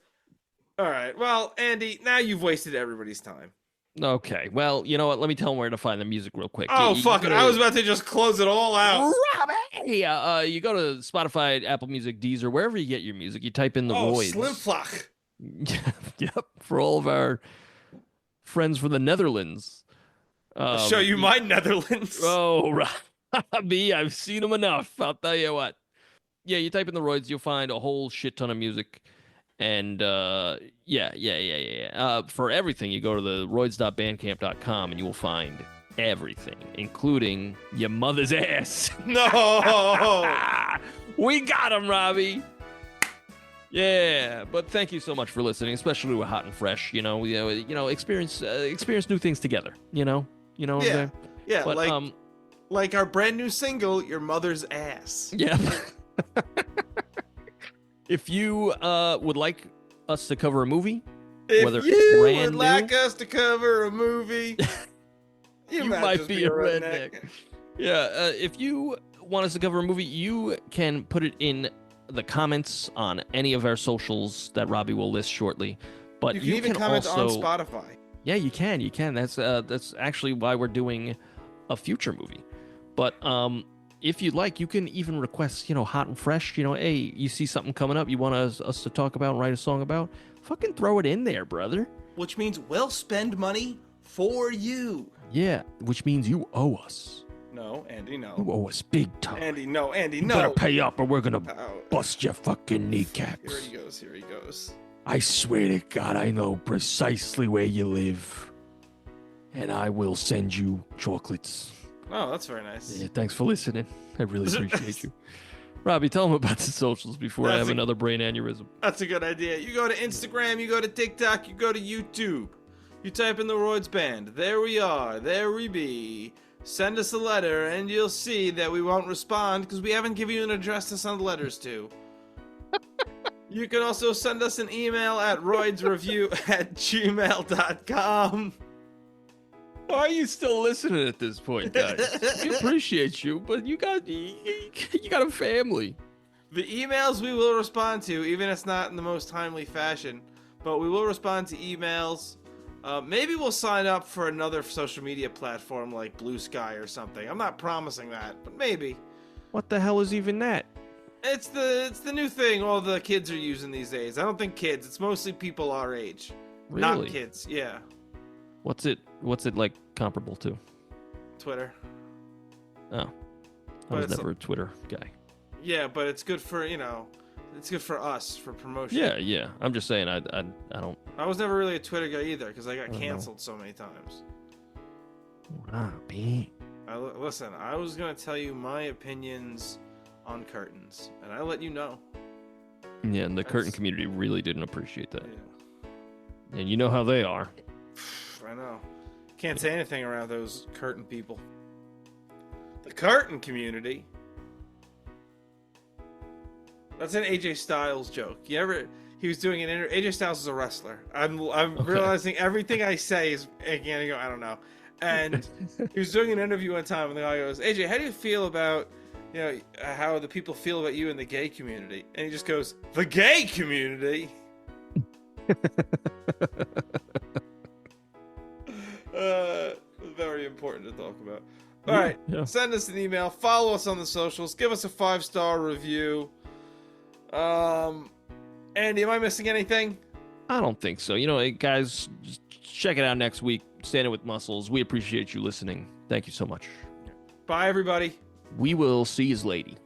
[SPEAKER 1] All right. Well, Andy, now you've wasted everybody's time.
[SPEAKER 2] Okay. Well, you know what? Let me tell them where to find the music real quick.
[SPEAKER 1] Oh, fuck it. I was about to just close it all out.
[SPEAKER 2] Robbie! You go to Spotify, Apple Music, Deezer, wherever you get your music. You type in the Royds.
[SPEAKER 1] Slim Flock.
[SPEAKER 2] Yep. For all of our friends from the Netherlands.
[SPEAKER 1] I'll show you my Netherlands.
[SPEAKER 2] Oh, Robbie, I've seen them enough. I'll tell you what. Yeah, you type in the Royds, you'll find a whole shit ton of music. And yeah. For everything, you go to the royds.bandcamp.com and you will find everything, including your mother's ass.
[SPEAKER 1] No.
[SPEAKER 2] We got him, Robbie. Yeah, but thank you so much for listening, especially with Hot and Fresh. Experience new things together. You know what I'm saying?
[SPEAKER 1] Yeah,
[SPEAKER 2] But,
[SPEAKER 1] like our brand new single, Your Mother's Ass.
[SPEAKER 2] yeah. If you would like us to cover a movie, whether
[SPEAKER 1] If you
[SPEAKER 2] brand
[SPEAKER 1] would
[SPEAKER 2] new,
[SPEAKER 1] like us to cover a movie, you
[SPEAKER 2] might
[SPEAKER 1] just
[SPEAKER 2] be a redneck. Yeah, if you want us to cover a movie, you can put it in the comments on any of our socials that Robbie will list shortly. But
[SPEAKER 1] You can even comment
[SPEAKER 2] also,
[SPEAKER 1] on Spotify.
[SPEAKER 2] Yeah, you can. That's actually why we're doing a future movie. But if you'd like, you can even request, Hot and Fresh. Hey, you see something coming up you want us to talk about and write a song about? Fucking throw it in there, brother.
[SPEAKER 1] Which means we'll spend money for you.
[SPEAKER 2] Yeah, which means you owe us.
[SPEAKER 1] No, Andy, no.
[SPEAKER 2] You owe us big time.
[SPEAKER 1] Andy, no.
[SPEAKER 2] You better pay up or we're gonna bust your fucking
[SPEAKER 1] Here
[SPEAKER 2] kneecaps.
[SPEAKER 1] he goes. Here he goes.
[SPEAKER 2] I swear to God, I know precisely where you live. And I will send you chocolates.
[SPEAKER 1] Oh, that's very nice.
[SPEAKER 2] Yeah, thanks for listening. I really appreciate you. Robbie, tell them about the socials before I have another brain aneurysm.
[SPEAKER 1] That's a good idea. You go to Instagram, you go to TikTok, you go to YouTube. You type in TheRoydsBand. There we are. There we be. Send us a letter, and you'll see that we won't respond because we haven't given you an address to send letters to. You can also send us an email at roydsreview@gmail.com.
[SPEAKER 2] Why are you still listening at this point, guys? We appreciate you, but you got a family.
[SPEAKER 1] The emails we will respond to, even if it's not in the most timely fashion, but we will respond to emails. Maybe we'll sign up for another social media platform like Blue Sky or something. I'm not promising that, but maybe.
[SPEAKER 2] What the hell is even that?
[SPEAKER 1] It's the new thing all the kids are using these days. I don't think kids. It's mostly people our age.
[SPEAKER 2] Really?
[SPEAKER 1] Not kids. Yeah.
[SPEAKER 2] What's it like comparable to?
[SPEAKER 1] Twitter.
[SPEAKER 2] Oh. I was never a Twitter guy.
[SPEAKER 1] Yeah, but it's good for, it's good for us, for promotion.
[SPEAKER 2] Yeah. I'm just saying I don't.
[SPEAKER 1] I was never really a Twitter guy either because I got canceled so many times.
[SPEAKER 2] Robbie.
[SPEAKER 1] Listen, I was going to tell you my opinions on curtains, and I let you know.
[SPEAKER 2] Yeah, and the curtain community really didn't appreciate that.
[SPEAKER 1] Yeah.
[SPEAKER 2] And you know how they are.
[SPEAKER 1] I know. Can't say anything around those curtain people. The curtain community. That's an AJ Styles joke. He was doing an interview. AJ Styles is a wrestler. I'm realizing everything I say is, again, I don't know. And he was doing an interview one time, and the guy goes, AJ, how do you feel about, how the people feel about you in the gay community? And he just goes, the gay community? Very important to talk about. All right, Send us an email, follow us on the socials, give us a 5-star review. Andy, am I missing anything?
[SPEAKER 2] I don't think so. Guys, just check it out next week. Stand It With Muscles. We appreciate you listening. Thank you so much.
[SPEAKER 1] Bye, everybody.
[SPEAKER 2] We will see you lady.